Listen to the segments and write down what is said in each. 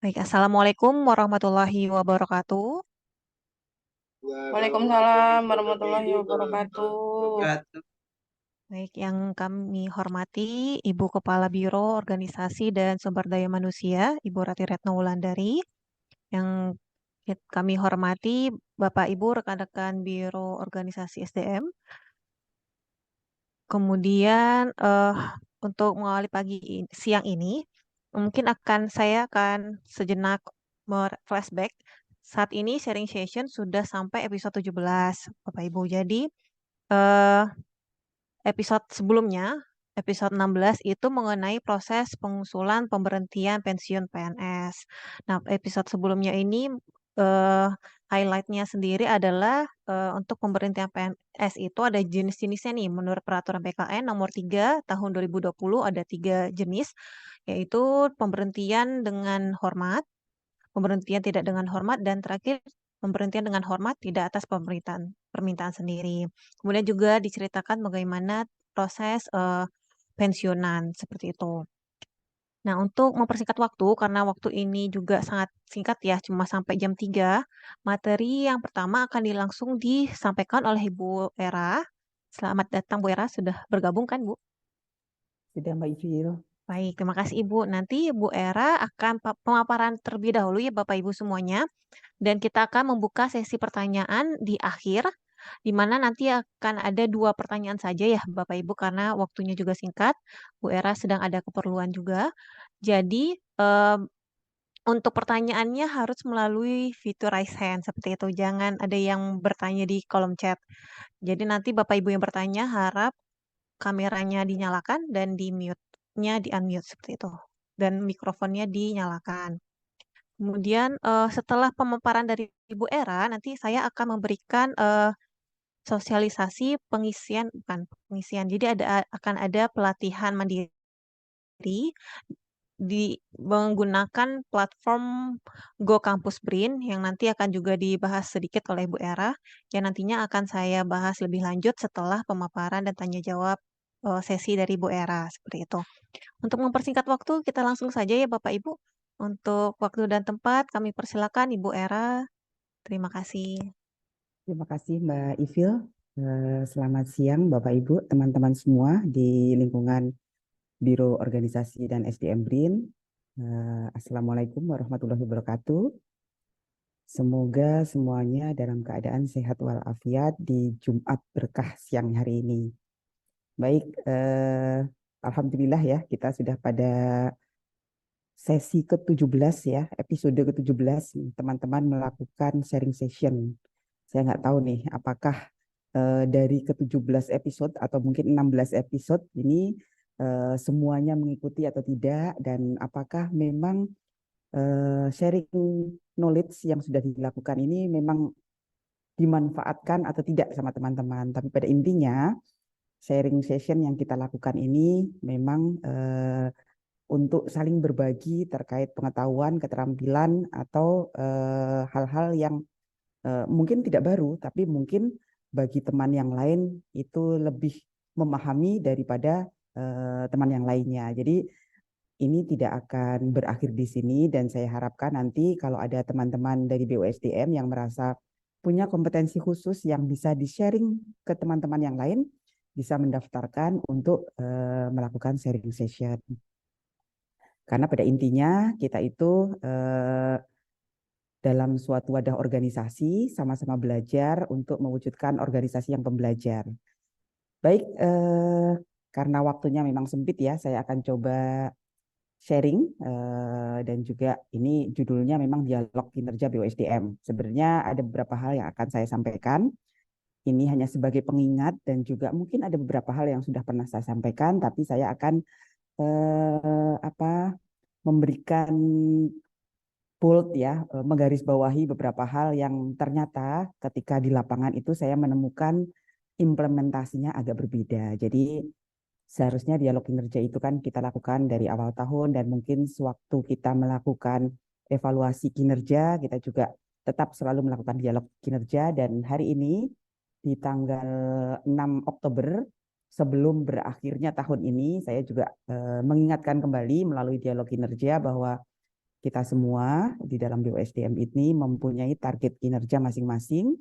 Baik, Assalamualaikum warahmatullahi wabarakatuh. Waalaikumsalam warahmatullahi wabarakatuh. Baik, yang kami hormati Ibu Kepala Biro Organisasi dan Sumber Daya Manusia, Ibu Rati Retno Wulandari. Yang kami hormati Bapak Ibu rekan-rekan Biro Organisasi SDM. Kemudian untuk mengawali siang ini, mungkin saya akan sejenak flashback. Saat ini sharing session sudah sampai episode 17, Bapak Ibu. Jadi eh, episode sebelumnya, episode 16 itu mengenai proses pengusulan pemberhentian pensiun PNS. Nah, episode sebelumnya ini eh, highlight-nya sendiri adalah untuk pemberhentian PNS itu ada jenis-jenisnya nih. Menurut peraturan PKN nomor 3 tahun 2020 ada 3 jenis, yaitu pemberhentian dengan hormat, pemberhentian tidak dengan hormat, dan terakhir pemberhentian dengan hormat tidak atas permintaan sendiri. Kemudian juga diceritakan bagaimana proses pensiunan seperti itu. Nah, untuk mempersingkat waktu, karena waktu ini juga sangat singkat ya, cuma sampai jam 3, materi yang pertama akan langsung disampaikan oleh Ibu Era. Selamat datang Bu Era, sudah bergabung kan Bu? Sudah Mbak Ivil. Baik, terima kasih Ibu. Nanti Bu Era akan pemaparan terlebih dahulu ya Bapak Ibu semuanya. Dan kita akan membuka sesi pertanyaan di akhir, di mana nanti akan ada 2 pertanyaan saja ya Bapak Ibu, karena waktunya juga singkat. Bu Era sedang ada keperluan juga. Jadi, untuk pertanyaannya harus melalui fitur raise hand, seperti itu. Jangan ada yang bertanya di kolom chat. Jadi nanti Bapak Ibu yang bertanya harap kameranya dinyalakan dan di-mute-nya di-unmute, seperti itu. Dan mikrofonnya dinyalakan. Kemudian setelah pemaparan dari Ibu Era, nanti saya akan memberikan sosialisasi pengisian, bukan pengisian. Jadi akan ada pelatihan mandiri menggunakan platform Go Campus Brain yang nanti akan juga dibahas sedikit oleh Bu Era, yang nantinya akan saya bahas lebih lanjut setelah pemaparan dan tanya jawab sesi dari Bu Era, seperti itu. Untuk mempersingkat waktu, kita langsung saja ya Bapak Ibu. Untuk waktu dan tempat, kami persilakan Ibu Era. Terima kasih. Terima kasih Mbak Ivil. Selamat siang Bapak Ibu, teman-teman semua di lingkungan Biro Organisasi dan SDM BRIN. Assalamualaikum warahmatullahi wabarakatuh. Semoga semuanya dalam keadaan sehat walafiat di Jumat berkah siang hari ini. Baik, Alhamdulillah ya kita sudah pada sesi ke-17 ya, episode ke-17, teman-teman melakukan sharing session. Saya nggak tahu nih, apakah dari ke-17 episode atau mungkin 16 episode ini semuanya mengikuti atau tidak, dan apakah memang sharing knowledge yang sudah dilakukan ini memang dimanfaatkan atau tidak sama teman-teman. Tapi pada intinya, sharing session yang kita lakukan ini memang untuk saling berbagi terkait pengetahuan, keterampilan, atau hal-hal yang mungkin tidak baru, tapi mungkin bagi teman yang lain itu lebih memahami daripada teman yang lainnya. Jadi ini tidak akan berakhir di sini, dan saya harapkan nanti kalau ada teman-teman dari BUSDM yang merasa punya kompetensi khusus yang bisa di-sharing ke teman-teman yang lain, bisa mendaftarkan untuk melakukan sharing session. Karena pada intinya kita itu dalam suatu wadah organisasi sama-sama belajar untuk mewujudkan organisasi yang pembelajar. Baik, karena waktunya memang sempit ya, saya akan coba sharing dan juga ini judulnya memang dialog kinerja BUSDM. Sebenarnya ada beberapa hal yang akan saya sampaikan. Ini hanya sebagai pengingat dan juga mungkin ada beberapa hal yang sudah pernah saya sampaikan, tapi saya akan memberikan bold ya, menggarisbawahi beberapa hal yang ternyata ketika di lapangan itu saya menemukan implementasinya agak berbeda. Jadi seharusnya dialog kinerja itu kan kita lakukan dari awal tahun, dan mungkin sewaktu kita melakukan evaluasi kinerja, kita juga tetap selalu melakukan dialog kinerja. Dan hari ini di tanggal 6 Oktober sebelum berakhirnya tahun ini, saya juga mengingatkan kembali melalui dialog kinerja bahwa kita semua di dalam BUSDM ini mempunyai target kinerja masing-masing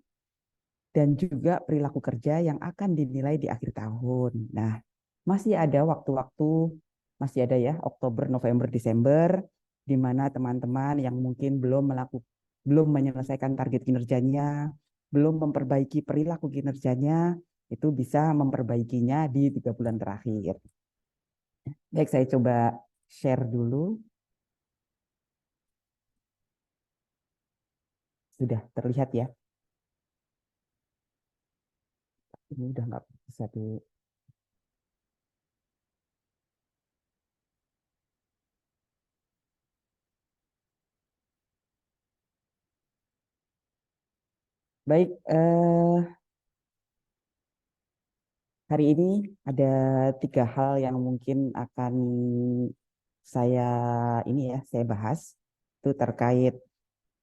dan juga perilaku kerja yang akan dinilai di akhir tahun. Nah, masih ada waktu-waktu, masih ada ya, Oktober, November, Desember, di mana teman-teman yang mungkin belum menyelesaikan target kinerjanya, belum memperbaiki perilaku kinerjanya, itu bisa memperbaikinya di 3 bulan terakhir. Baik, saya coba share dulu. Sudah terlihat ya? Ini udah nggak bisa di... Baik, hari ini ada 3 hal yang mungkin akan saya saya bahas. Itu terkait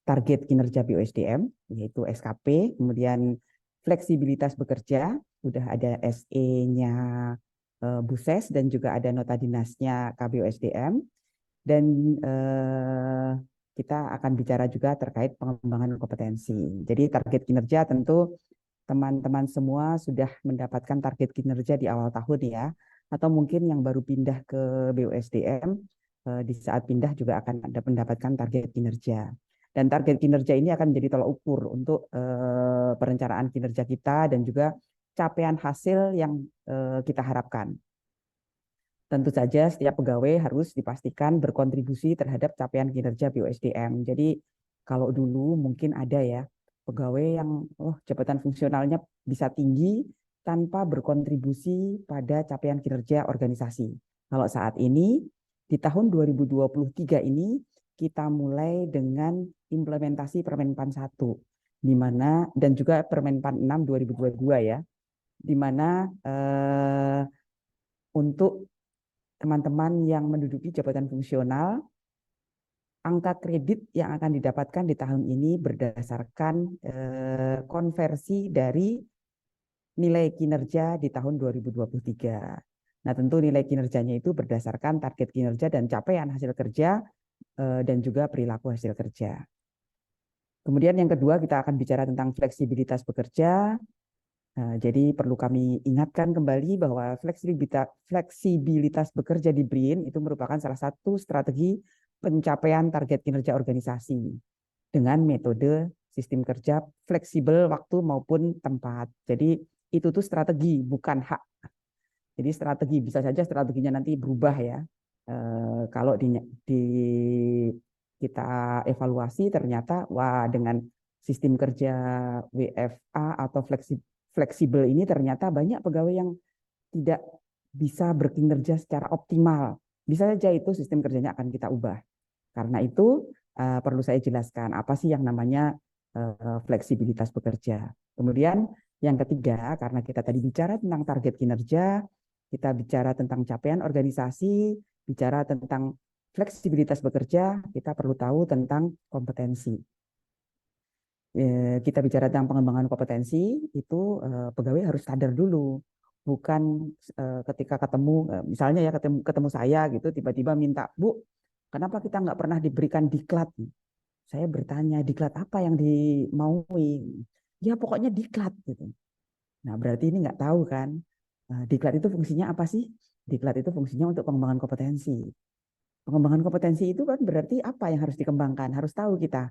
target kinerja BUSDM, yaitu SKP, kemudian fleksibilitas bekerja, udah ada SE-nya Buses dan juga ada nota dinasnya KBUSDM, dan kita akan bicara juga terkait pengembangan kompetensi. Jadi target kinerja tentu teman-teman semua sudah mendapatkan target kinerja di awal tahun ya, atau mungkin yang baru pindah ke BUSDM di saat pindah juga akan ada mendapatkan target kinerja. Dan target kinerja ini akan menjadi tolak ukur untuk perencanaan kinerja kita dan juga capaian hasil yang kita harapkan. Tentu saja setiap pegawai harus dipastikan berkontribusi terhadap capaian kinerja BUSDM. Jadi kalau dulu mungkin ada ya pegawai yang jabatan fungsionalnya bisa tinggi tanpa berkontribusi pada capaian kinerja organisasi. Kalau saat ini di tahun 2023 ini kita mulai dengan implementasi Permenpan 1 di mana dan juga Permenpan 6 2022 ya, di mana untuk teman-teman yang menduduki jabatan fungsional, angka kredit yang akan didapatkan di tahun ini berdasarkan konversi dari nilai kinerja di tahun 2023. Nah, tentu nilai kinerjanya itu berdasarkan target kinerja dan capaian hasil kerja dan juga perilaku hasil kerja. Kemudian yang kedua kita akan bicara tentang fleksibilitas bekerja. Jadi perlu kami ingatkan kembali bahwa fleksibilitas bekerja di BRIN itu merupakan salah satu strategi pencapaian target kinerja organisasi dengan metode sistem kerja fleksibel waktu maupun tempat. Jadi itu tuh strategi bukan hak. Jadi strategi bisa saja strateginya nanti berubah ya. Kalau di kita evaluasi ternyata wah dengan sistem kerja WFA atau fleksibel ini ternyata banyak pegawai yang tidak bisa berkinerja secara optimal. Bisa saja itu sistem kerjanya akan kita ubah. Karena itu perlu saya jelaskan apa sih yang namanya fleksibilitas bekerja. Kemudian yang ketiga, karena kita tadi bicara tentang target kinerja, kita bicara tentang capaian organisasi, bicara tentang fleksibilitas bekerja, kita perlu tahu tentang kompetensi. Kita bicara tentang pengembangan kompetensi, itu pegawai harus sadar dulu. Bukan ketika ketemu, misalnya ya ketemu saya gitu, tiba-tiba minta, Bu, kenapa kita nggak pernah diberikan diklat? Saya bertanya, diklat apa yang dimaui? Ya pokoknya diklat gitu. Nah berarti ini nggak tahu kan, diklat itu fungsinya apa sih? Diklat itu fungsinya untuk pengembangan kompetensi. Pengembangan kompetensi itu kan berarti apa yang harus dikembangkan? Harus tahu kita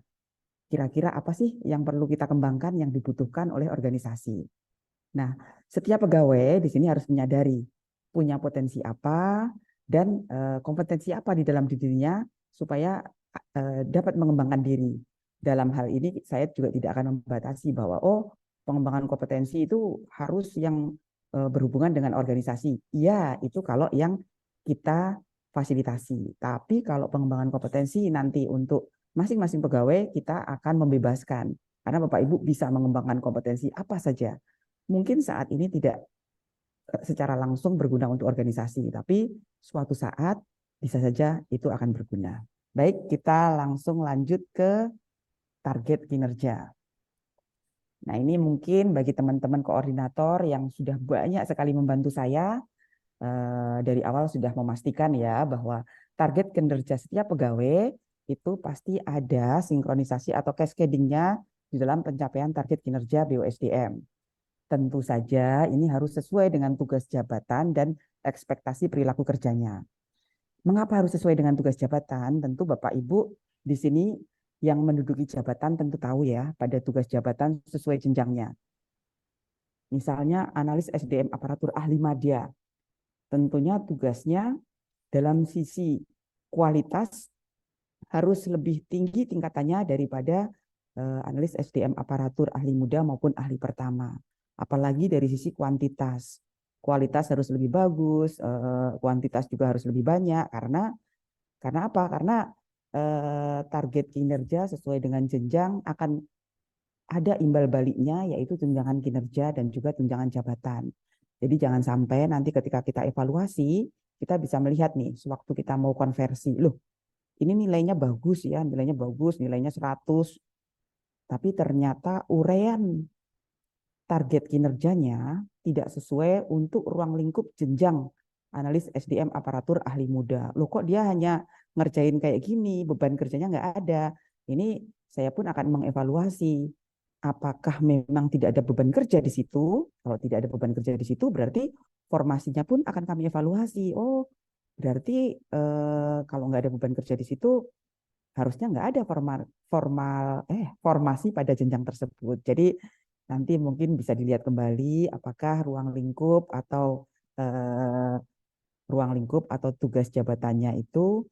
kira-kira apa sih yang perlu kita kembangkan yang dibutuhkan oleh organisasi. Nah, setiap pegawai di sini harus menyadari punya potensi apa dan kompetensi apa di dalam dirinya supaya dapat mengembangkan diri. Dalam hal ini saya juga tidak akan membatasi bahwa pengembangan kompetensi itu harus yang berhubungan dengan organisasi. Iya, itu kalau yang kita fasilitasi. Tapi kalau pengembangan kompetensi nanti untuk masing-masing pegawai kita akan membebaskan. Karena Bapak Ibu bisa mengembangkan kompetensi apa saja. Mungkin saat ini tidak secara langsung berguna untuk organisasi, tapi suatu saat bisa saja itu akan berguna. Baik, kita langsung lanjut ke target kinerja. Nah, ini mungkin bagi teman-teman koordinator yang sudah banyak sekali membantu saya, dari awal sudah memastikan ya bahwa target kinerja setiap pegawai itu pasti ada sinkronisasi atau cascading-nya di dalam pencapaian target kinerja BUSDM. Tentu saja ini harus sesuai dengan tugas jabatan dan ekspektasi perilaku kerjanya. Mengapa harus sesuai dengan tugas jabatan? Tentu Bapak Ibu di sini yang menduduki jabatan tentu tahu ya pada tugas jabatan sesuai jenjangnya. Misalnya analis SDM aparatur ahli madya, tentunya tugasnya dalam sisi kualitas harus lebih tinggi tingkatannya daripada analis SDM aparatur ahli muda maupun ahli pertama. Apalagi dari sisi kuantitas. Kualitas harus lebih bagus, kuantitas juga harus lebih banyak karena apa? Karena target kinerja sesuai dengan jenjang akan ada imbal baliknya yaitu tunjangan kinerja dan juga tunjangan jabatan. Jadi jangan sampai nanti ketika kita evaluasi kita bisa melihat nih sewaktu kita mau konversi, loh ini nilainya bagus ya, nilainya bagus, nilainya 100, tapi ternyata uraian target kinerjanya tidak sesuai untuk ruang lingkup jenjang analis SDM aparatur ahli muda. Loh kok dia hanya ngerjain kayak gini, beban kerjanya nggak ada. Ini saya pun akan mengevaluasi apakah memang tidak ada beban kerja di situ. Kalau tidak ada beban kerja di situ berarti formasinya pun akan kami evaluasi. Oh, berarti kalau nggak ada beban kerja di situ harusnya nggak ada formasi pada jenjang tersebut. Jadi nanti mungkin bisa dilihat kembali apakah ruang lingkup atau tugas jabatannya itu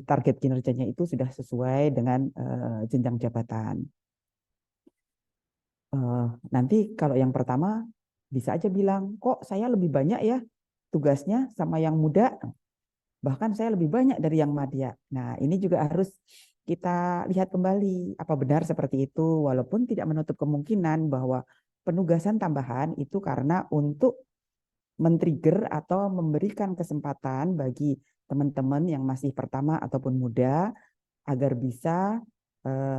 target kinerjanya itu sudah sesuai dengan jenjang jabatan. Nanti kalau yang pertama bisa aja bilang kok saya lebih banyak ya tugasnya sama yang muda, bahkan saya lebih banyak dari yang madya. Nah, ini juga harus kita lihat kembali apa benar seperti itu, walaupun tidak menutup kemungkinan bahwa penugasan tambahan itu karena untuk men-trigger atau memberikan kesempatan bagi teman-teman yang masih pertama ataupun muda agar bisa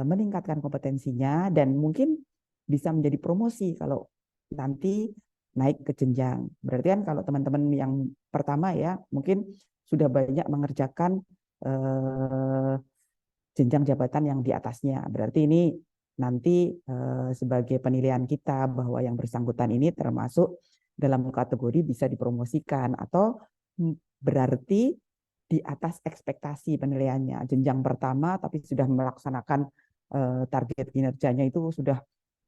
meningkatkan kompetensinya dan mungkin bisa menjadi promosi kalau nanti naik ke jenjang. Berarti kan kalau teman-teman yang pertama ya mungkin sudah banyak mengerjakan jenjang jabatan yang di atasnya. Berarti ini nanti sebagai penilaian kita bahwa yang bersangkutan ini termasuk dalam kategori bisa dipromosikan atau berarti di atas ekspektasi penilaiannya. Jenjang pertama tapi sudah melaksanakan target kinerjanya itu sudah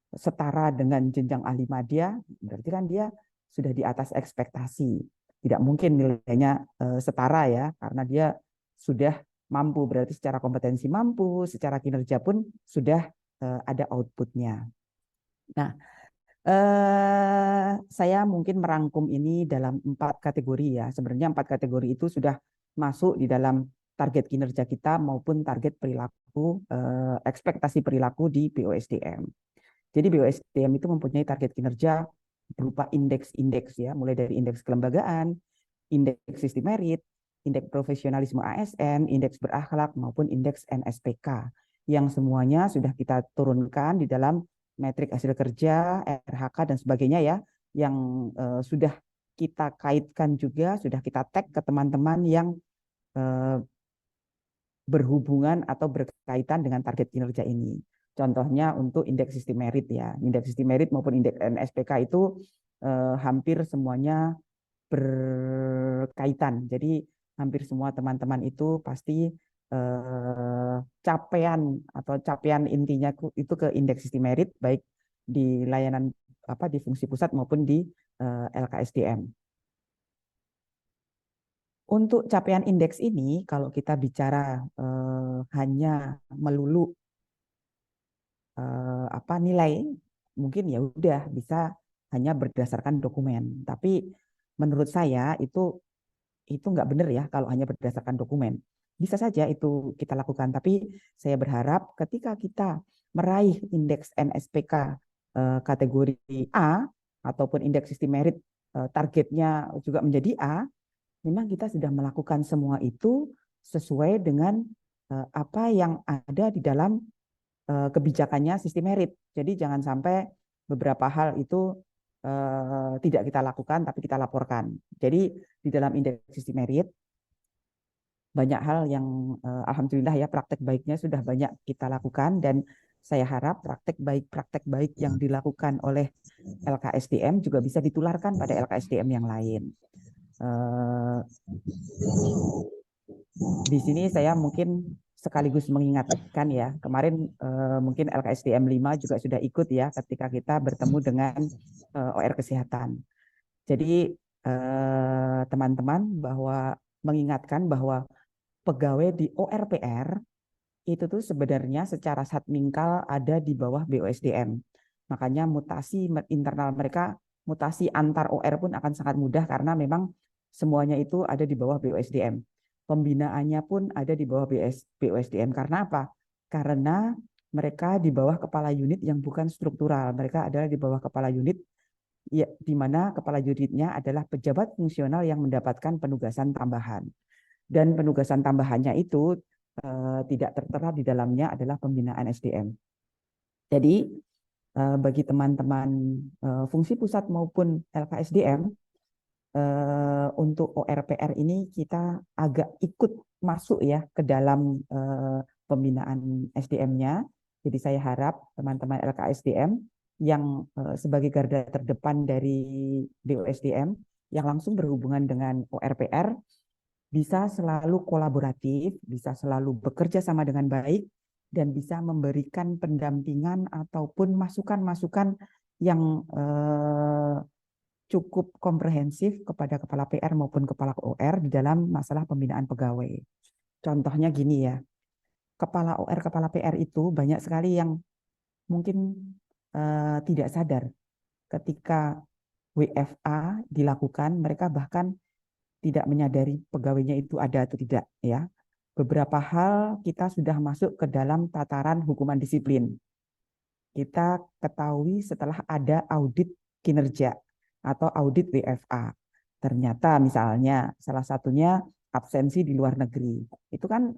setara dengan jenjang ahli madya, berarti kan dia sudah di atas ekspektasi. Tidak mungkin nilainya setara ya, karena dia sudah mampu, berarti secara kompetensi mampu, secara kinerja pun sudah ada outputnya. Nah, saya mungkin merangkum ini dalam 4 kategori ya. Sebenarnya 4 kategori itu sudah masuk di dalam target kinerja kita maupun target perilaku, ekspektasi perilaku di BOSDM. Jadi BOSDM itu mempunyai target kinerja berupa indeks-indeks ya, mulai dari indeks kelembagaan, indeks sistem merit, indeks profesionalisme ASN, indeks berakhlak maupun indeks NSPK yang semuanya sudah kita turunkan di dalam metrik hasil kerja, RHK dan sebagainya ya, yang sudah kita kaitkan juga, sudah kita tag ke teman-teman yang berhubungan atau berkaitan dengan target kinerja ini. Contohnya untuk indeks sistem merit ya, indeks sistem merit maupun indeks NSPK itu hampir semuanya berkaitan. Jadi hampir semua teman-teman itu pasti capaian intinya itu ke indeks sistem merit baik di layanan di fungsi pusat maupun di LKSDM. Untuk capaian indeks ini, kalau kita bicara hanya melulu nilai, mungkin ya udah bisa hanya berdasarkan dokumen. Tapi menurut saya itu nggak benar ya kalau hanya berdasarkan dokumen. Bisa saja itu kita lakukan, tapi saya berharap ketika kita meraih indeks NSPK kategori A ataupun indeks sistem merit targetnya juga menjadi A, memang kita sudah melakukan semua itu sesuai dengan apa yang ada di dalam kebijakannya sistem merit. Jadi jangan sampai beberapa hal itu tidak kita lakukan tapi kita laporkan. Jadi di dalam indeks sistem merit banyak hal yang alhamdulillah ya praktek baiknya sudah banyak kita lakukan, dan saya harap praktek baik yang dilakukan oleh LKSDM juga bisa ditularkan pada LKSDM yang lain. Eh, di sini saya mungkin sekaligus mengingatkan ya, kemarin mungkin LKSDM 5 juga sudah ikut ya ketika kita bertemu dengan OR Kesehatan. Jadi teman-teman bahwa mengingatkan bahwa pegawai di ORPR itu tuh sebenarnya secara satmingkal ada di bawah BOSDM. Makanya mutasi internal mereka, mutasi antar OR pun akan sangat mudah karena memang semuanya itu ada di bawah BOSDM. Pembinaannya pun ada di bawah BOSDM. Karena apa? Karena mereka di bawah kepala unit yang bukan struktural. Mereka adalah di bawah kepala unit ya, di mana kepala unitnya adalah pejabat fungsional yang mendapatkan penugasan tambahan. Dan penugasan tambahannya itu tidak tertera di dalamnya adalah pembinaan SDM. Jadi bagi teman-teman fungsi pusat maupun LKSDM, untuk ORPR ini kita agak ikut masuk ya ke dalam pembinaan SDM-nya. Jadi saya harap teman-teman LKSDM yang sebagai garda terdepan dari BOSDM yang langsung berhubungan dengan ORPR bisa selalu kolaboratif, bisa selalu bekerja sama dengan baik, dan bisa memberikan pendampingan ataupun masukan-masukan yang cukup komprehensif kepada kepala PR maupun kepala OR di dalam masalah pembinaan pegawai. Contohnya gini ya, kepala OR, kepala PR itu banyak sekali yang mungkin tidak sadar ketika WFA dilakukan, mereka bahkan tidak menyadari pegawainya itu ada atau tidak ya. Beberapa hal kita sudah masuk ke dalam tataran hukuman disiplin. Kita ketahui setelah ada audit kinerja atau audit WFA. Ternyata misalnya salah satunya absensi di luar negeri. Itu kan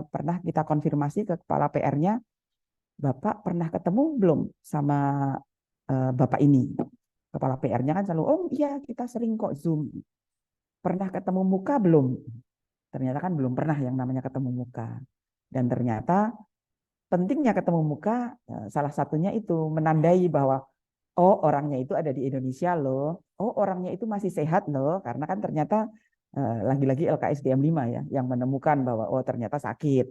pernah kita konfirmasi ke kepala PR-nya, Bapak pernah ketemu belum sama Bapak ini? Kepala PR-nya kan selalu, oh iya kita sering kok Zoom. Pernah ketemu muka belum? Ternyata kan belum pernah yang namanya ketemu muka. Dan ternyata pentingnya ketemu muka, salah satunya itu menandai bahwa oh orangnya itu ada di Indonesia loh, oh orangnya itu masih sehat loh, karena kan ternyata lagi-lagi LKSDM 5 ya yang menemukan bahwa oh ternyata sakit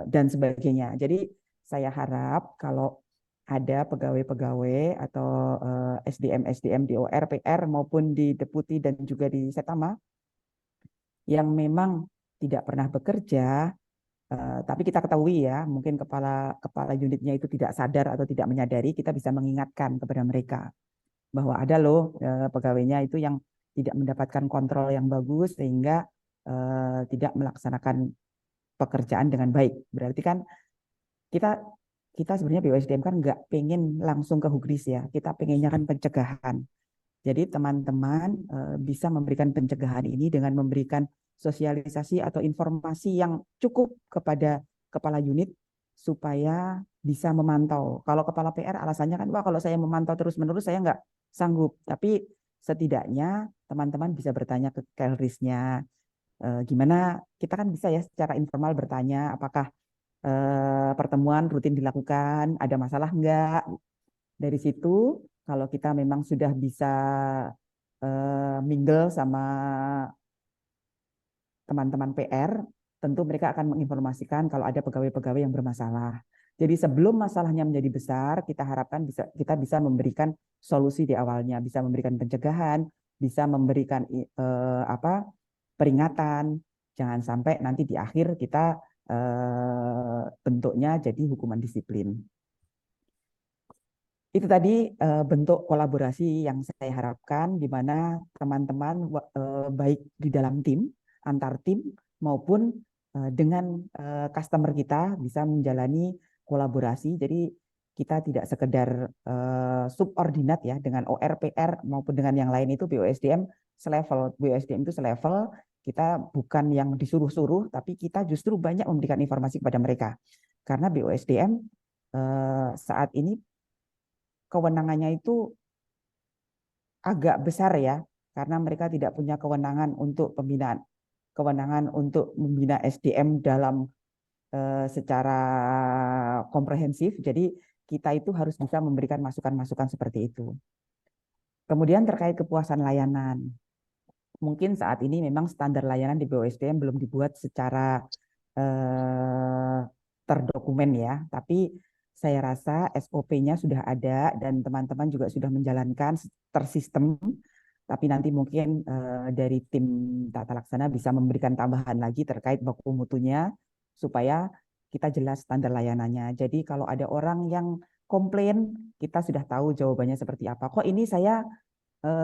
dan sebagainya. Jadi saya harap kalau ada pegawai-pegawai atau SDM-SDM di ORPR maupun di Deputi dan juga di Setama yang memang tidak pernah bekerja, tapi kita ketahui ya, mungkin kepala kepala unitnya itu tidak sadar atau tidak menyadari, kita bisa mengingatkan kepada mereka bahwa ada loh pegawainya itu yang tidak mendapatkan kontrol yang bagus sehingga tidak melaksanakan pekerjaan dengan baik. Berarti kan kita kita sebenarnya BUSDM kan nggak pengen langsung ke hugris ya, kita pengennya kan pencegahan. Jadi teman-teman bisa memberikan pencegahan ini dengan memberikan sosialisasi atau informasi yang cukup kepada kepala unit supaya bisa memantau. Kalau kepala PR alasannya kan, wah kalau saya memantau terus-menerus saya nggak sanggup. Tapi setidaknya teman-teman bisa bertanya ke Kelrisnya, gimana kita kan bisa ya secara informal bertanya apakah pertemuan rutin dilakukan, ada masalah enggak. Dari situ kalau kita memang sudah bisa mingle sama teman-teman PR, tentu mereka akan menginformasikan kalau ada pegawai-pegawai yang bermasalah. Jadi sebelum masalahnya menjadi besar, kita harapkan kita bisa memberikan solusi di awalnya, bisa memberikan pencegahan, bisa memberikan peringatan, jangan sampai nanti di akhir kita bentuknya jadi hukuman disiplin. Itu tadi bentuk kolaborasi yang saya harapkan di mana teman-teman baik di dalam tim, antar tim maupun dengan customer kita bisa menjalani kolaborasi. Jadi kita tidak sekedar subordinat ya dengan ORPR maupun dengan yang lain itu BOSDM selevel. BOSDM itu selevel, kita bukan yang disuruh-suruh tapi kita justru banyak memberikan informasi kepada mereka. Karena BOSDM saat ini kewenangannya itu agak besar ya, karena mereka tidak punya kewenangan untuk pembinaan kewenangan untuk membina SDM dalam secara komprehensif. Jadi kita itu harus bisa memberikan masukan-masukan seperti itu. Kemudian terkait kepuasan layanan. Mungkin saat ini memang standar layanan di BOSDM belum dibuat secara terdokumen ya, tapi saya rasa SOP-nya sudah ada dan teman-teman juga sudah menjalankan tersistem. Tapi nanti mungkin dari tim tata laksana bisa memberikan tambahan lagi terkait baku mutunya supaya kita jelas standar layanannya. Jadi kalau ada orang yang komplain, kita sudah tahu jawabannya seperti apa. Kok ini saya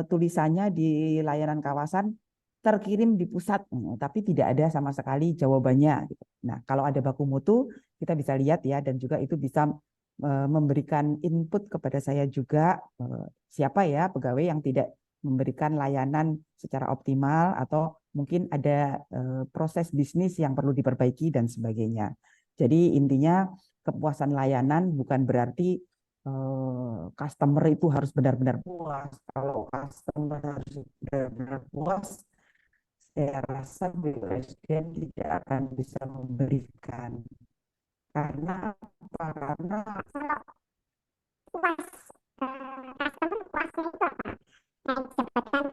tulisannya di layanan kawasan terkirim di pusat, tapi tidak ada sama sekali jawabannya. Gitu. Nah, kalau ada baku mutu, kita bisa lihat ya, dan juga itu bisa memberikan input kepada saya juga siapa ya pegawai yang tidak memberikan layanan secara optimal atau mungkin ada proses bisnis yang perlu diperbaiki dan sebagainya. Jadi intinya kepuasan layanan bukan berarti customer itu harus benar-benar puas. Kalau customer harus benar-benar puas, saya rasa BUSDM tidak akan bisa memberikan. Karena apa? Karena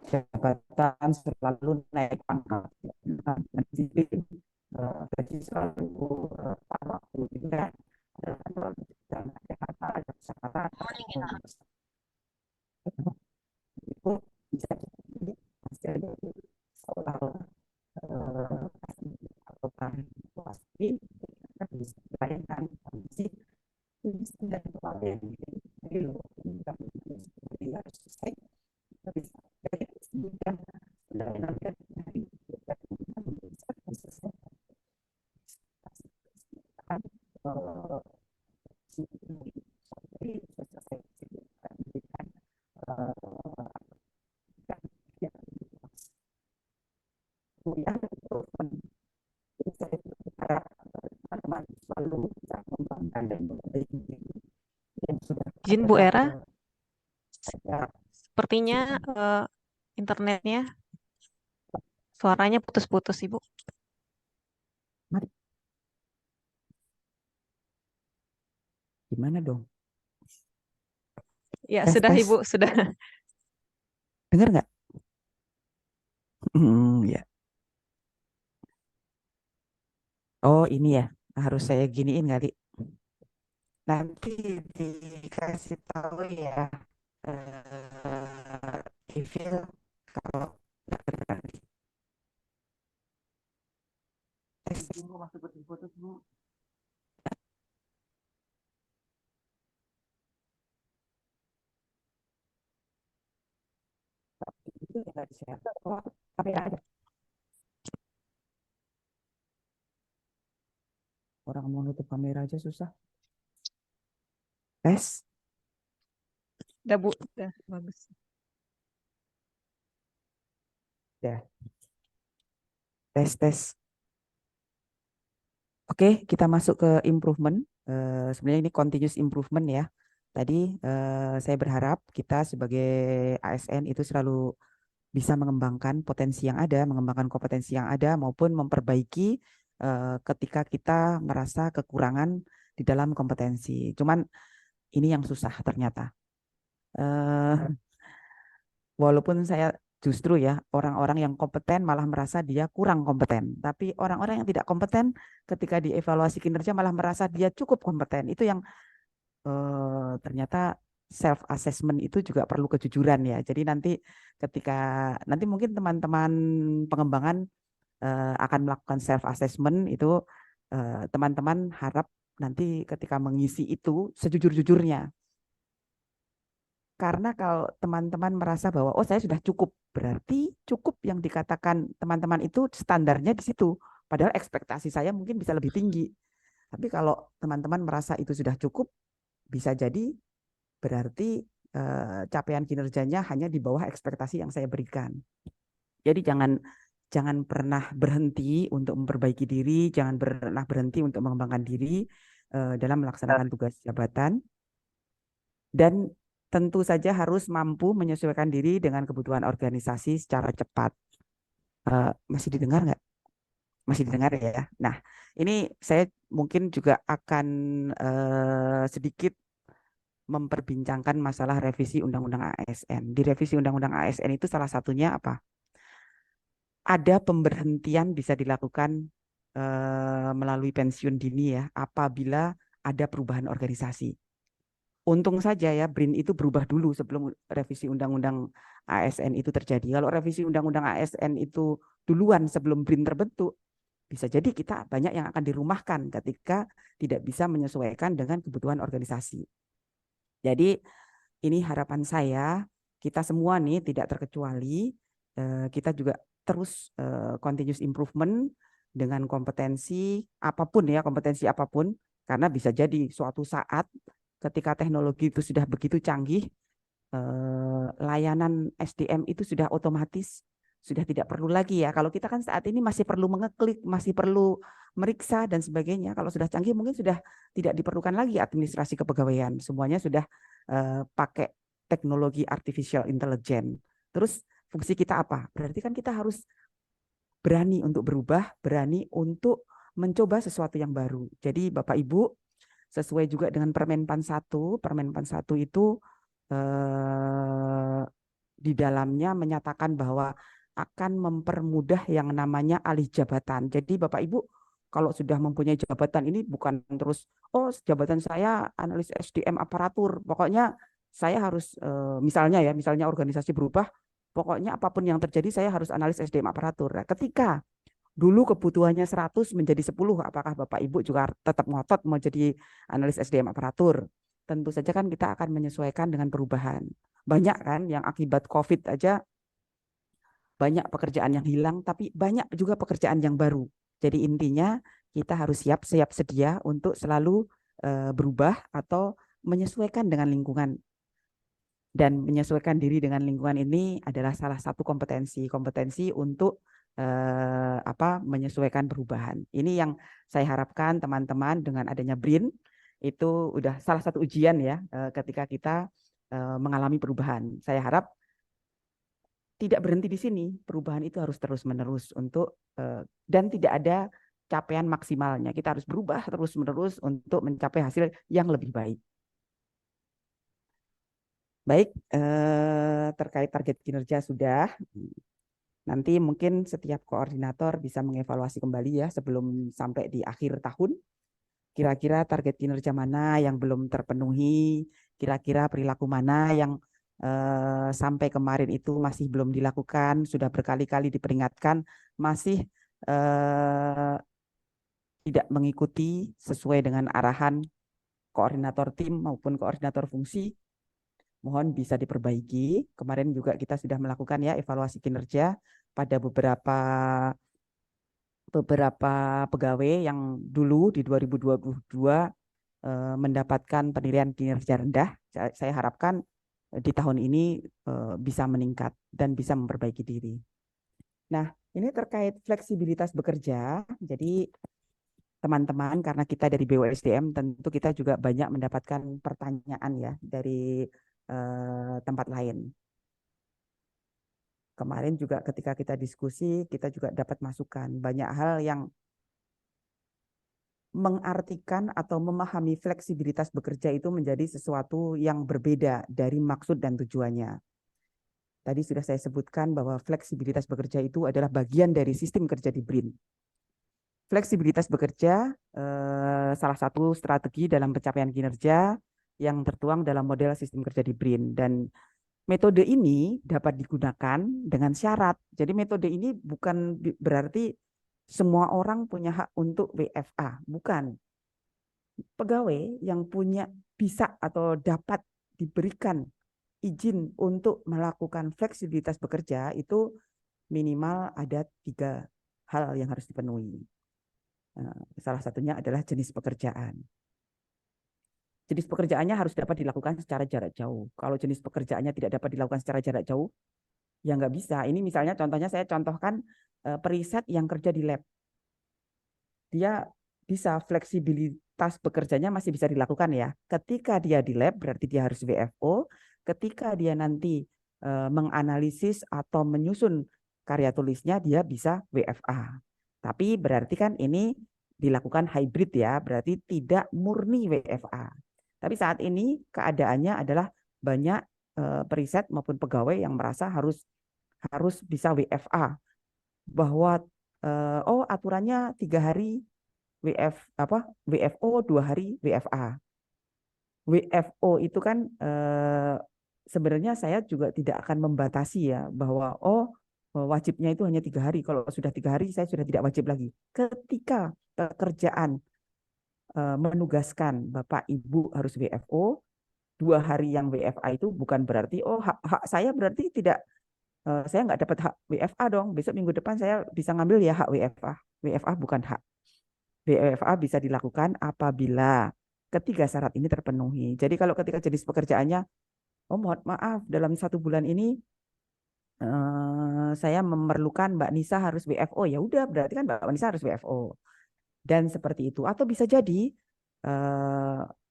jabatan selalu naik pangkat. Jadi gaji selalu pada waktu juga. Ada kata, ada kata, itu bisa jadi masih ada soal atau pasti kan bisa dibayangkan kondisi ini tidak terlalu yang jadi loh ini kami harus selesai kita bisa dan nanti kita bisa selesai teman-teman selalu bisa mengembangkan dan memperbaiki diri yang sudah Izin Bu Era, ada sepertinya internetnya suaranya putus-putus Ibu. mari gimana dong Ya, tes sudah tes Ibu, sudah. dengar nggak ya oh ini ya harus saya giniin kali nanti dikasih tahu ya Evil kalau tes masuk putus-putus Bu. Itu ya nggak di-share. Oh, kamera aja. Orang mau nutup kamera aja susah. Tes. Udah Bu, udah bagus. Ya, tes tes. Oke, kita masuk ke improvement. Sebenarnya ini continuous improvement ya. Tadi saya berharap kita sebagai ASN itu selalu bisa mengembangkan potensi yang ada, mengembangkan kompetensi yang ada, maupun memperbaiki ketika kita merasa kekurangan di dalam kompetensi. Cuman ini yang susah ternyata. Eh, Walaupun saya justru ya orang-orang yang kompeten malah merasa dia kurang kompeten. Tapi orang-orang yang tidak kompeten ketika dievaluasi kinerja malah merasa dia cukup kompeten. Itu yang ternyata self assessment itu juga perlu kejujuran ya. Jadi ketika nanti mungkin teman-teman pengembangan akan melakukan self assessment itu teman-teman harap nanti ketika mengisi itu sejujur-jujurnya. Karena kalau teman-teman merasa bahwa oh saya sudah cukup, berarti cukup yang dikatakan teman-teman itu standarnya di situ. Padahal ekspektasi saya mungkin bisa lebih tinggi. Tapi kalau teman-teman merasa itu sudah cukup, bisa jadi berarti capaian kinerjanya hanya di bawah ekspektasi yang saya berikan. Jadi jangan pernah berhenti untuk memperbaiki diri, jangan pernah berhenti untuk mengembangkan diri dalam melaksanakan tugas jabatan. Dan tentu saja harus mampu menyesuaikan diri dengan kebutuhan organisasi secara cepat. Masih didengar nggak? Masih didengar ya? Nah, ini saya mungkin juga akan sedikit memperbincangkan masalah revisi Undang-Undang ASN. Di revisi Undang-Undang ASN itu salah satunya apa? Ada pemberhentian bisa dilakukan melalui pensiun dini ya, apabila ada perubahan organisasi. Untung saja ya, BRIN itu berubah dulu sebelum revisi Undang-Undang ASN itu terjadi. Kalau revisi Undang-Undang ASN itu duluan sebelum BRIN terbentuk, bisa jadi kita banyak yang akan dirumahkan ketika tidak bisa menyesuaikan dengan kebutuhan organisasi. Jadi ini harapan saya, kita semua nih tidak terkecuali, kita juga terus continuous improvement dengan kompetensi apapun, karena bisa jadi suatu saat ketika teknologi itu sudah begitu canggih, layanan SDM itu sudah otomatis, sudah tidak perlu lagi ya. Kalau kita kan saat ini masih perlu mengeklik, masih perlu meriksa dan sebagainya. Kalau sudah canggih mungkin sudah tidak diperlukan lagi administrasi kepegawaian. Semuanya sudah pakai teknologi artificial intelligence. Terus fungsi kita apa? Berarti kan kita harus berani untuk berubah, berani untuk mencoba sesuatu yang baru. Jadi Bapak Ibu, sesuai juga dengan Permen PAN 1 itu di dalamnya menyatakan bahwa akan mempermudah yang namanya alih jabatan. Jadi Bapak Ibu kalau sudah mempunyai jabatan ini bukan terus, oh jabatan saya analis SDM aparatur, pokoknya saya harus misalnya organisasi berubah, pokoknya apapun yang terjadi saya harus analis SDM aparatur. Nah, ketika dulu kebutuhannya 100 menjadi 10, apakah Bapak Ibu juga tetap ngotot mau jadi analis SDM aparatur? Tentu saja kan kita akan menyesuaikan dengan perubahan. Banyak kan yang akibat COVID aja banyak pekerjaan yang hilang, tapi banyak juga pekerjaan yang baru. Jadi intinya kita harus siap sedia untuk selalu berubah atau menyesuaikan dengan lingkungan. Dan menyesuaikan diri dengan lingkungan ini adalah salah satu kompetensi untuk menyesuaikan perubahan. Ini yang saya harapkan teman-teman dengan adanya BRIN itu udah salah satu ujian ya ketika kita mengalami perubahan. Saya harap tidak berhenti di sini, perubahan itu harus terus-menerus untuk dan tidak ada capaian maksimalnya. Kita harus berubah terus-menerus untuk mencapai hasil yang lebih baik. Baik, terkait target kinerja sudah. Nanti mungkin setiap koordinator bisa mengevaluasi kembali ya sebelum sampai di akhir tahun. Kira-kira target kinerja mana yang belum terpenuhi, kira-kira perilaku mana yang sampai kemarin itu masih belum dilakukan, sudah berkali-kali diperingatkan, masih tidak mengikuti sesuai dengan arahan koordinator tim maupun koordinator fungsi. Mohon bisa diperbaiki. Kemarin juga kita sudah melakukan ya evaluasi kinerja pada beberapa pegawai yang dulu di 2022 mendapatkan penilaian kinerja rendah. Saya harapkan di tahun ini bisa meningkat dan bisa memperbaiki diri. Nah, ini terkait fleksibilitas bekerja. Jadi teman-teman, karena kita dari BUSDM tentu kita juga banyak mendapatkan pertanyaan ya dari tempat lain. Kemarin juga ketika kita diskusi, kita juga dapat masukan banyak hal yang mengartikan atau memahami fleksibilitas bekerja itu menjadi sesuatu yang berbeda dari maksud dan tujuannya. Tadi sudah saya sebutkan bahwa fleksibilitas bekerja itu adalah bagian dari sistem kerja di BRIN. Fleksibilitas bekerja salah satu strategi dalam pencapaian kinerja yang tertuang dalam model sistem kerja di BRIN. Dan metode ini dapat digunakan dengan syarat. Jadi metode ini bukan berarti semua orang punya hak untuk WFA, bukan. Pegawai yang bisa atau dapat diberikan izin untuk melakukan fleksibilitas bekerja itu minimal ada 3 hal yang harus dipenuhi. Salah satunya adalah jenis pekerjaan. Jenis pekerjaannya harus dapat dilakukan secara jarak jauh. Kalau jenis pekerjaannya tidak dapat dilakukan secara jarak jauh, ya nggak bisa. Ini misalnya contohnya saya contohkan periset yang kerja di lab. Dia bisa fleksibilitas bekerjanya masih bisa dilakukan ya. Ketika dia di lab berarti dia harus WFO. Ketika dia nanti menganalisis atau menyusun karya tulisnya dia bisa WFA. Tapi berarti kan ini dilakukan hybrid ya, berarti tidak murni WFA. Tapi saat ini keadaannya adalah banyak periset maupun pegawai yang merasa harus bisa WFA, bahwa oh aturannya 3 hari WFO, 2 hari WFA. WFO itu kan sebenarnya saya juga tidak akan membatasi ya, bahwa wajibnya itu hanya 3 hari. Kalau sudah 3 hari saya sudah tidak wajib lagi. Ketika pekerjaan menugaskan Bapak Ibu harus WFO, 2 hari yang WFA itu bukan berarti hak saya berarti tidak, saya nggak dapat hak WFA dong. Besok minggu depan saya bisa ngambil ya hak WFA. WFA bukan hak. WFA bisa dilakukan apabila ketiga syarat ini terpenuhi. Jadi kalau ketika jenis pekerjaannya, oh mohon maaf dalam 1 bulan ini saya memerlukan Mbak Nisa harus WFO, ya udah berarti kan Mbak Nisa harus WFO. Dan seperti itu. Atau bisa jadi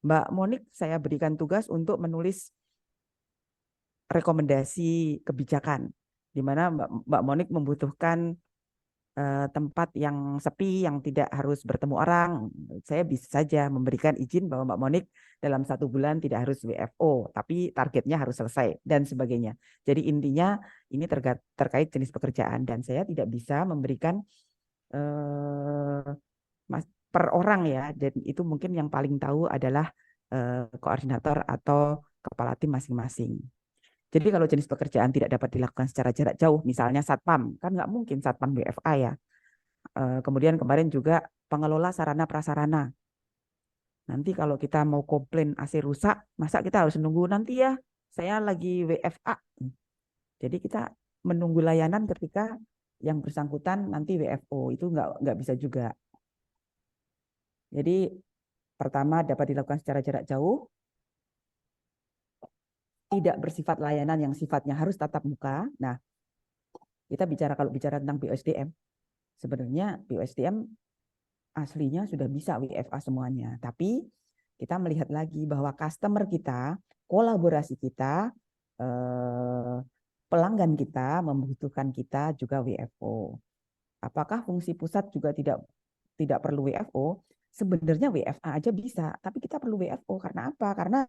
Mbak Monik saya berikan tugas untuk menulis rekomendasi kebijakan, di mana Mbak Monik membutuhkan tempat yang sepi, yang tidak harus bertemu orang. Saya bisa saja memberikan izin bahwa Mbak Monik dalam 1 bulan tidak harus WFO, tapi targetnya harus selesai dan sebagainya. Jadi intinya ini terkait jenis pekerjaan, dan saya tidak bisa memberikan per orang ya. Dan itu mungkin yang paling tahu adalah koordinator atau kepala tim masing-masing. Jadi kalau jenis pekerjaan tidak dapat dilakukan secara jarak jauh, misalnya satpam, kan nggak mungkin satpam WFA ya. Kemudian kemarin juga pengelola sarana prasarana. Nanti kalau kita mau komplain AC rusak, masa kita harus nunggu nanti ya, saya lagi WFA. Jadi kita menunggu layanan ketika yang bersangkutan nanti WFO, itu nggak bisa juga. Jadi pertama dapat dilakukan secara jarak jauh, tidak bersifat layanan yang sifatnya harus tatap muka. Nah, kita kalau bicara tentang BOSDM, sebenarnya BOSDM aslinya sudah bisa WFA semuanya. Tapi kita melihat lagi bahwa customer kita, kolaborasi kita, pelanggan kita membutuhkan kita juga WFO. Apakah fungsi pusat juga tidak perlu WFO? Sebenarnya WFA aja bisa, tapi kita perlu WFO karena apa? Karena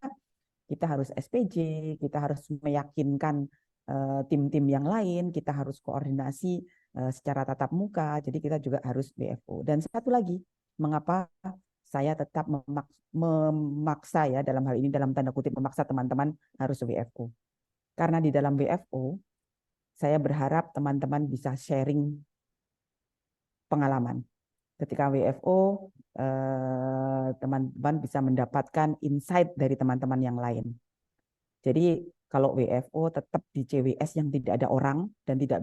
kita harus SPJ, kita harus meyakinkan tim-tim yang lain, kita harus koordinasi secara tatap muka, jadi kita juga harus WFO. Dan satu lagi, mengapa saya tetap memaksa ya, dalam hal ini dalam tanda kutip memaksa teman-teman harus WFO. Karena di dalam WFO, saya berharap teman-teman bisa sharing pengalaman. Ketika WFO, teman-teman bisa mendapatkan insight dari teman-teman yang lain. Jadi kalau WFO tetap di CWS yang tidak ada orang dan tidak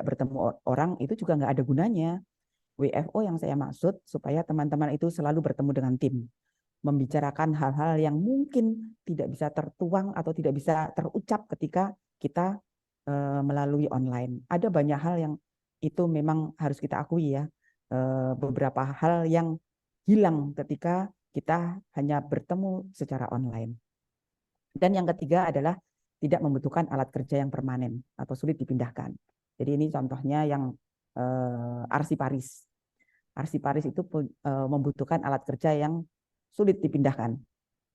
bertemu orang, itu juga nggak ada gunanya. WFO yang saya maksud supaya teman-teman itu selalu bertemu dengan tim, membicarakan hal-hal yang mungkin tidak bisa tertuang atau tidak bisa terucap ketika kita melalui online. Ada banyak hal yang itu memang harus kita akui ya, beberapa hal yang hilang ketika kita hanya bertemu secara online. Dan yang ketiga adalah tidak membutuhkan alat kerja yang permanen atau sulit dipindahkan. Jadi ini contohnya yang arsiparis. Arsiparis itu membutuhkan alat kerja yang sulit dipindahkan.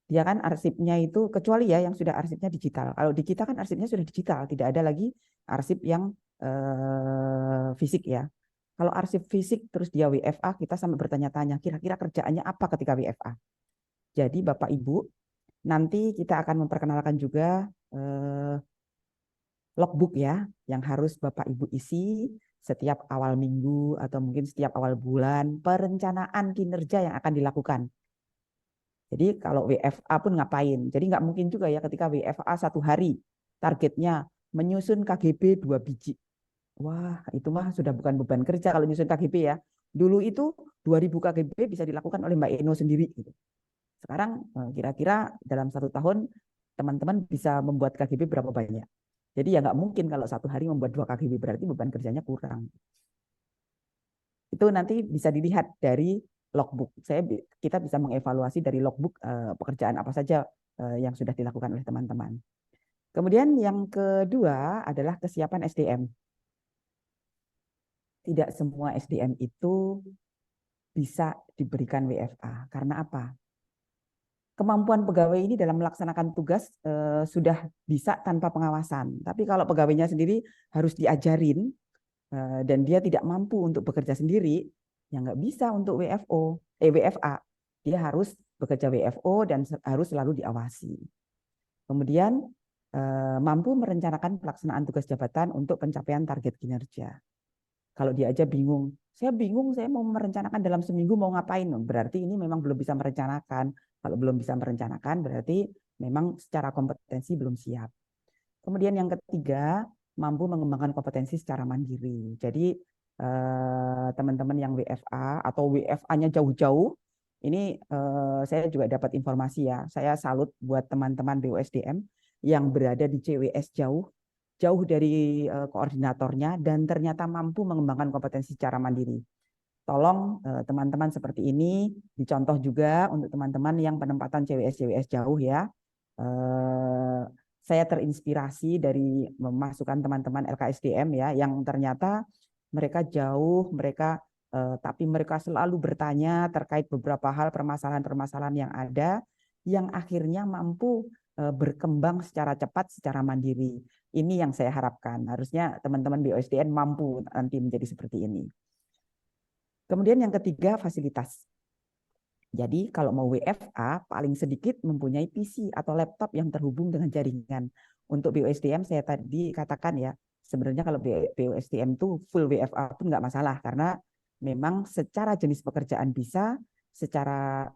Dia kan arsipnya itu, kecuali ya yang sudah arsipnya digital. Kalau di kita kan arsipnya sudah digital, tidak ada lagi arsip yang fisik ya. Kalau arsip fisik terus dia WFA, kita sampai bertanya-tanya kira-kira kerjaannya apa ketika WFA. Jadi Bapak Ibu, nanti kita akan memperkenalkan juga logbook ya, yang harus Bapak Ibu isi setiap awal minggu atau mungkin setiap awal bulan, perencanaan kinerja yang akan dilakukan. Jadi kalau WFA pun ngapain? Jadi nggak mungkin juga ya ketika WFA 1 hari, targetnya menyusun KGB 2 biji. Wah, itu mah sudah bukan beban kerja kalau nyusun KGB ya. Dulu itu 2000 KGB bisa dilakukan oleh Mbak Eno sendiri. Gitu. Sekarang kira-kira dalam 1 tahun teman-teman bisa membuat KGB berapa banyak. Jadi ya nggak mungkin kalau 1 hari membuat 2 KGB, berarti beban kerjanya kurang. Itu nanti bisa dilihat dari logbook. Kita bisa mengevaluasi dari logbook pekerjaan apa saja yang sudah dilakukan oleh teman-teman. Kemudian yang kedua adalah kesiapan SDM. tidak semua SDM itu bisa diberikan WFA. Karena apa? Kemampuan pegawai ini dalam melaksanakan tugas sudah bisa tanpa pengawasan. Tapi kalau pegawainya sendiri harus diajarin dan dia tidak mampu untuk bekerja sendiri, ya nggak bisa untuk WFA. Dia harus bekerja WFO dan harus selalu diawasi. Kemudian mampu merencanakan pelaksanaan tugas jabatan untuk pencapaian target kinerja. Kalau dia aja bingung, saya mau merencanakan dalam seminggu mau ngapain, berarti ini memang belum bisa merencanakan. Kalau belum bisa merencanakan, berarti memang secara kompetensi belum siap. Kemudian yang ketiga, mampu mengembangkan kompetensi secara mandiri. Jadi teman-teman yang WFA atau WFA-nya jauh-jauh, ini saya juga dapat informasi ya. Saya salut buat teman-teman BUSDM yang berada di CWS jauh dari koordinatornya dan ternyata mampu mengembangkan kompetensi secara mandiri. Tolong teman-teman seperti ini dicontoh juga untuk teman-teman yang penempatan CWS jauh ya. Saya terinspirasi dari memasukkan teman-teman LKSDM ya yang ternyata mereka jauh, tapi mereka selalu bertanya terkait beberapa hal permasalahan-permasalahan yang ada yang akhirnya mampu berkembang secara cepat, secara mandiri. Ini yang saya harapkan. Harusnya teman-teman BUSDN mampu nanti menjadi seperti ini. Kemudian yang ketiga, fasilitas. Jadi kalau mau WFA, paling sedikit mempunyai PC atau laptop yang terhubung dengan jaringan. Untuk BUSDM saya tadi katakan ya, sebenarnya kalau BUSDM itu full WFA pun nggak masalah, karena memang secara jenis pekerjaan bisa, secara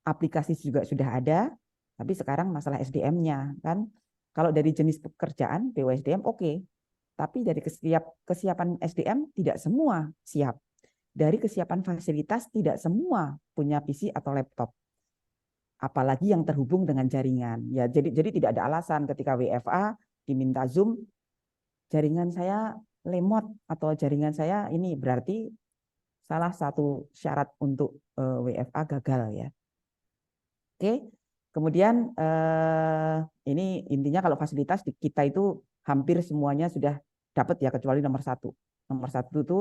aplikasi juga sudah ada, tapi sekarang masalah SDM-nya kan. Kalau dari jenis pekerjaan BUSDM oke, tapi dari kesiapan SDM tidak semua siap. Dari kesiapan fasilitas tidak semua punya PC atau laptop. Apalagi yang terhubung dengan jaringan. Ya, jadi tidak ada alasan ketika WFA diminta Zoom, jaringan saya lemot atau jaringan saya ini, berarti salah satu syarat untuk WFA gagal ya. Oke, kemudian ini intinya kalau fasilitas di kita itu hampir semuanya sudah dapat ya, kecuali nomor satu. Nomor satu itu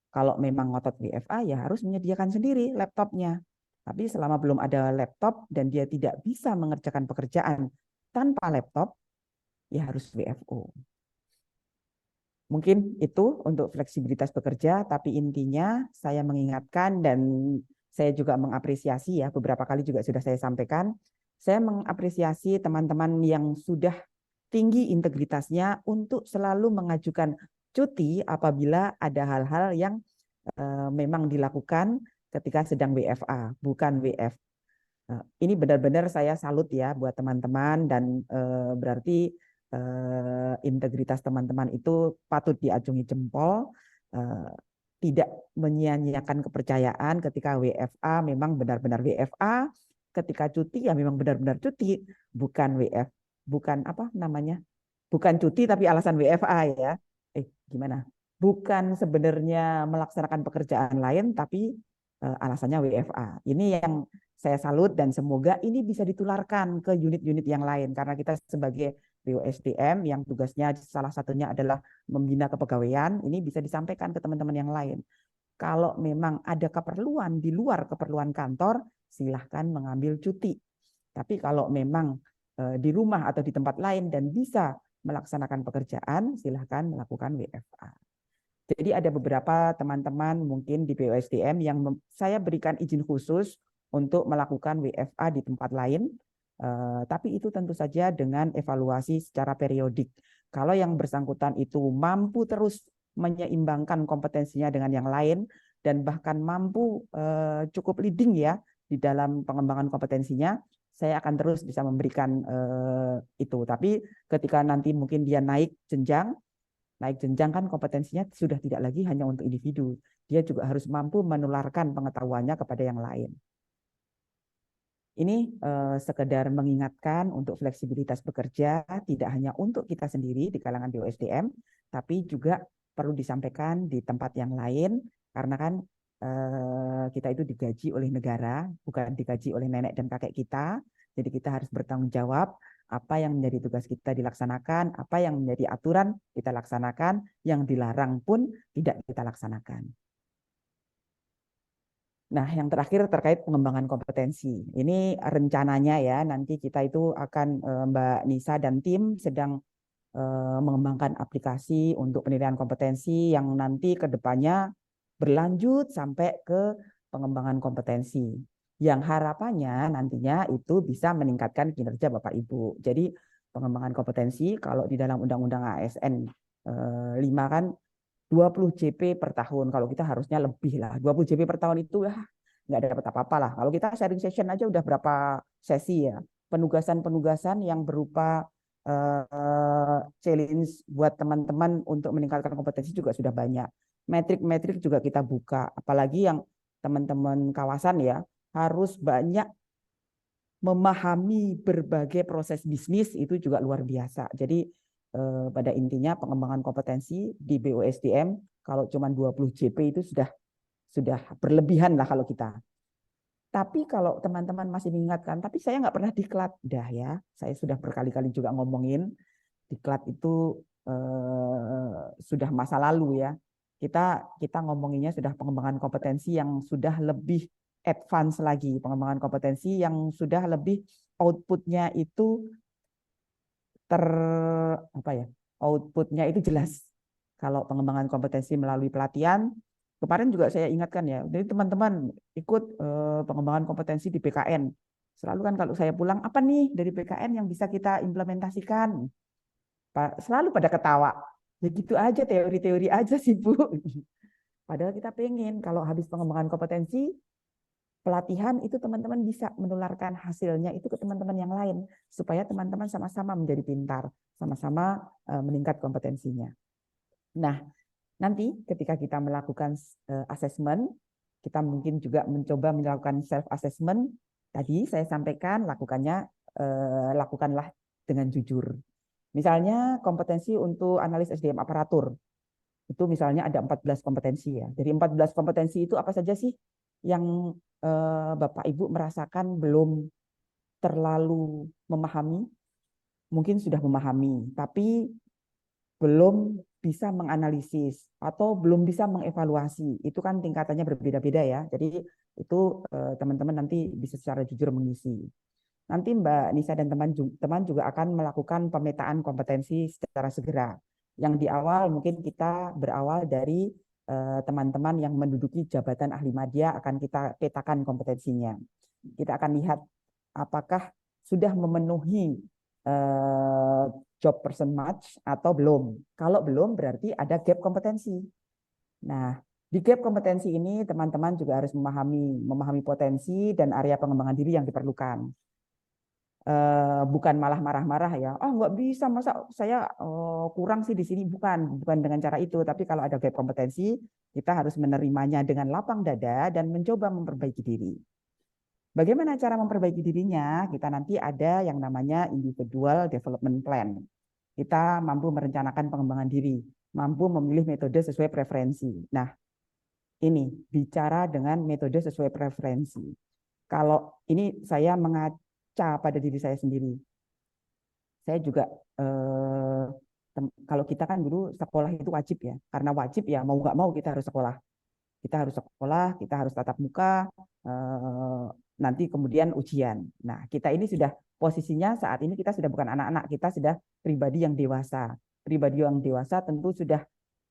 kalau memang ngotot WFA ya harus menyediakan sendiri laptopnya. Tapi selama belum ada laptop dan dia tidak bisa mengerjakan pekerjaan tanpa laptop, ya harus WFO. Mungkin itu untuk fleksibilitas bekerja, tapi intinya saya mengingatkan dan saya juga mengapresiasi ya, beberapa kali juga sudah saya sampaikan, saya mengapresiasi teman-teman yang sudah tinggi integritasnya untuk selalu mengajukan cuti apabila ada hal-hal yang memang dilakukan ketika sedang WFA, bukan WF. Ini benar-benar saya salut ya buat teman-teman dan berarti integritas teman-teman itu patut diacungi jempol, tidak menyia-nyiakan kepercayaan ketika WFA memang benar-benar WFA, ketika cuti ya memang benar-benar cuti, bukan WF, bukan apa namanya, bukan cuti tapi alasan WFA ya. Gimana? Bukan sebenarnya melaksanakan pekerjaan lain tapi alasannya WFA. Ini yang saya salut dan semoga ini bisa ditularkan ke unit-unit yang lain karena kita sebagai BUSDM yang tugasnya salah satunya adalah membina kepegawaian, ini bisa disampaikan ke teman-teman yang lain. Kalau memang ada keperluan di luar keperluan kantor, silahkan mengambil cuti. Tapi kalau memang di rumah atau di tempat lain dan bisa melaksanakan pekerjaan, silahkan melakukan WFA. Jadi ada beberapa teman-teman mungkin di BUSDM yang saya berikan izin khusus untuk melakukan WFA di tempat lain, tapi itu tentu saja dengan evaluasi secara periodik. Kalau yang bersangkutan itu mampu terus menyeimbangkan kompetensinya dengan yang lain dan bahkan mampu cukup leading ya di dalam pengembangan kompetensinya, saya akan terus bisa memberikan itu. Tapi ketika nanti mungkin dia naik jenjang kan kompetensinya sudah tidak lagi hanya untuk individu. Dia juga harus mampu menularkan pengetahuannya kepada yang lain. Ini sekedar mengingatkan untuk fleksibilitas bekerja tidak hanya untuk kita sendiri di kalangan BUSDM, tapi juga perlu disampaikan di tempat yang lain karena kan kita itu digaji oleh negara, bukan digaji oleh nenek dan kakek kita. Jadi kita harus bertanggung jawab Apa yang menjadi tugas kita dilaksanakan, apa yang menjadi aturan kita laksanakan, yang dilarang pun tidak kita laksanakan. Nah, yang terakhir terkait pengembangan kompetensi. Ini rencananya ya, nanti kita itu akan Mbak Nisa dan tim sedang mengembangkan aplikasi untuk penilaian kompetensi yang nanti ke depannya berlanjut sampai ke pengembangan kompetensi. Yang harapannya nantinya itu bisa meningkatkan kinerja Bapak Ibu. Jadi pengembangan kompetensi kalau di dalam Undang-Undang ASN 5 kan 20 JP per tahun. Kalau kita harusnya lebih lah. 20 JP per tahun itu ya nggak dapat apa-apa lah. Kalau kita sharing session aja udah berapa sesi ya. Penugasan-penugasan yang berupa challenge buat teman-teman untuk meningkatkan kompetensi juga sudah banyak. Metrik-metrik juga kita buka. Apalagi yang teman-teman kawasan ya harus banyak memahami berbagai proses bisnis itu juga luar biasa. Jadi pada intinya pengembangan kompetensi di BUSDM kalau cuma 20 JP itu sudah berlebihan lah kalau kita. Tapi kalau teman-teman masih mengingatkan, tapi saya nggak pernah diklat, dah ya. Saya sudah berkali-kali juga ngomongin diklat itu sudah masa lalu ya. Kita ngomonginnya sudah pengembangan kompetensi yang sudah lebih advance lagi, pengembangan kompetensi yang sudah lebih outputnya itu ter apa ya, outputnya itu jelas. Kalau pengembangan kompetensi melalui pelatihan, kemarin juga saya ingatkan ya, jadi teman-teman ikut pengembangan kompetensi di PKN. Selalu kan kalau saya pulang, apa nih dari PKN yang bisa kita implementasikan? Selalu pada ketawa. Ya gitu aja, teori-teori aja sih Bu. Padahal kita pengen kalau habis pengembangan kompetensi, pelatihan itu teman-teman bisa menularkan hasilnya itu ke teman-teman yang lain supaya teman-teman sama-sama menjadi pintar, sama-sama meningkat kompetensinya. Nah, nanti ketika kita melakukan assessment, kita mungkin juga mencoba melakukan self assessment. Tadi saya sampaikan lakukanlah dengan jujur. Misalnya kompetensi untuk analis SDM aparatur. Itu misalnya ada 14 kompetensi ya. Dari 14 kompetensi itu apa saja sih yang Bapak Ibu merasakan belum terlalu memahami? Mungkin sudah memahami, tapi belum bisa menganalisis atau belum bisa mengevaluasi. Itu kan tingkatannya berbeda-beda ya. Jadi itu teman-teman nanti bisa secara jujur mengisi. Nanti Mbak Nisa dan teman-teman juga akan melakukan pemetaan kompetensi secara segera. Yang di awal mungkin kita berawal dari teman-teman yang menduduki jabatan ahli media akan kita petakan kompetensinya. Kita akan lihat apakah sudah memenuhi job person match atau belum. Kalau belum berarti ada gap kompetensi. Nah, di gap kompetensi ini teman-teman juga harus memahami potensi dan area pengembangan diri yang diperlukan. Bukan malah marah-marah ya, oh nggak bisa masa saya kurang sih di sini, bukan dengan cara itu, tapi kalau ada gap kompetensi kita harus menerimanya dengan lapang dada dan mencoba memperbaiki diri. Bagaimana cara memperbaiki dirinya? Kita nanti ada yang namanya individual development plan. Kita mampu merencanakan pengembangan diri, mampu memilih metode sesuai preferensi. Nah, ini bicara dengan metode sesuai preferensi. Kalau ini saya mengaca pada diri saya sendiri. Saya juga kalau kita kan dulu sekolah itu wajib ya, karena wajib ya mau nggak mau kita harus sekolah. Kita harus sekolah, kita harus tatap muka, nanti kemudian ujian. Nah, kita ini sudah posisinya saat ini kita sudah bukan anak-anak, kita sudah pribadi yang dewasa. Pribadi yang dewasa tentu sudah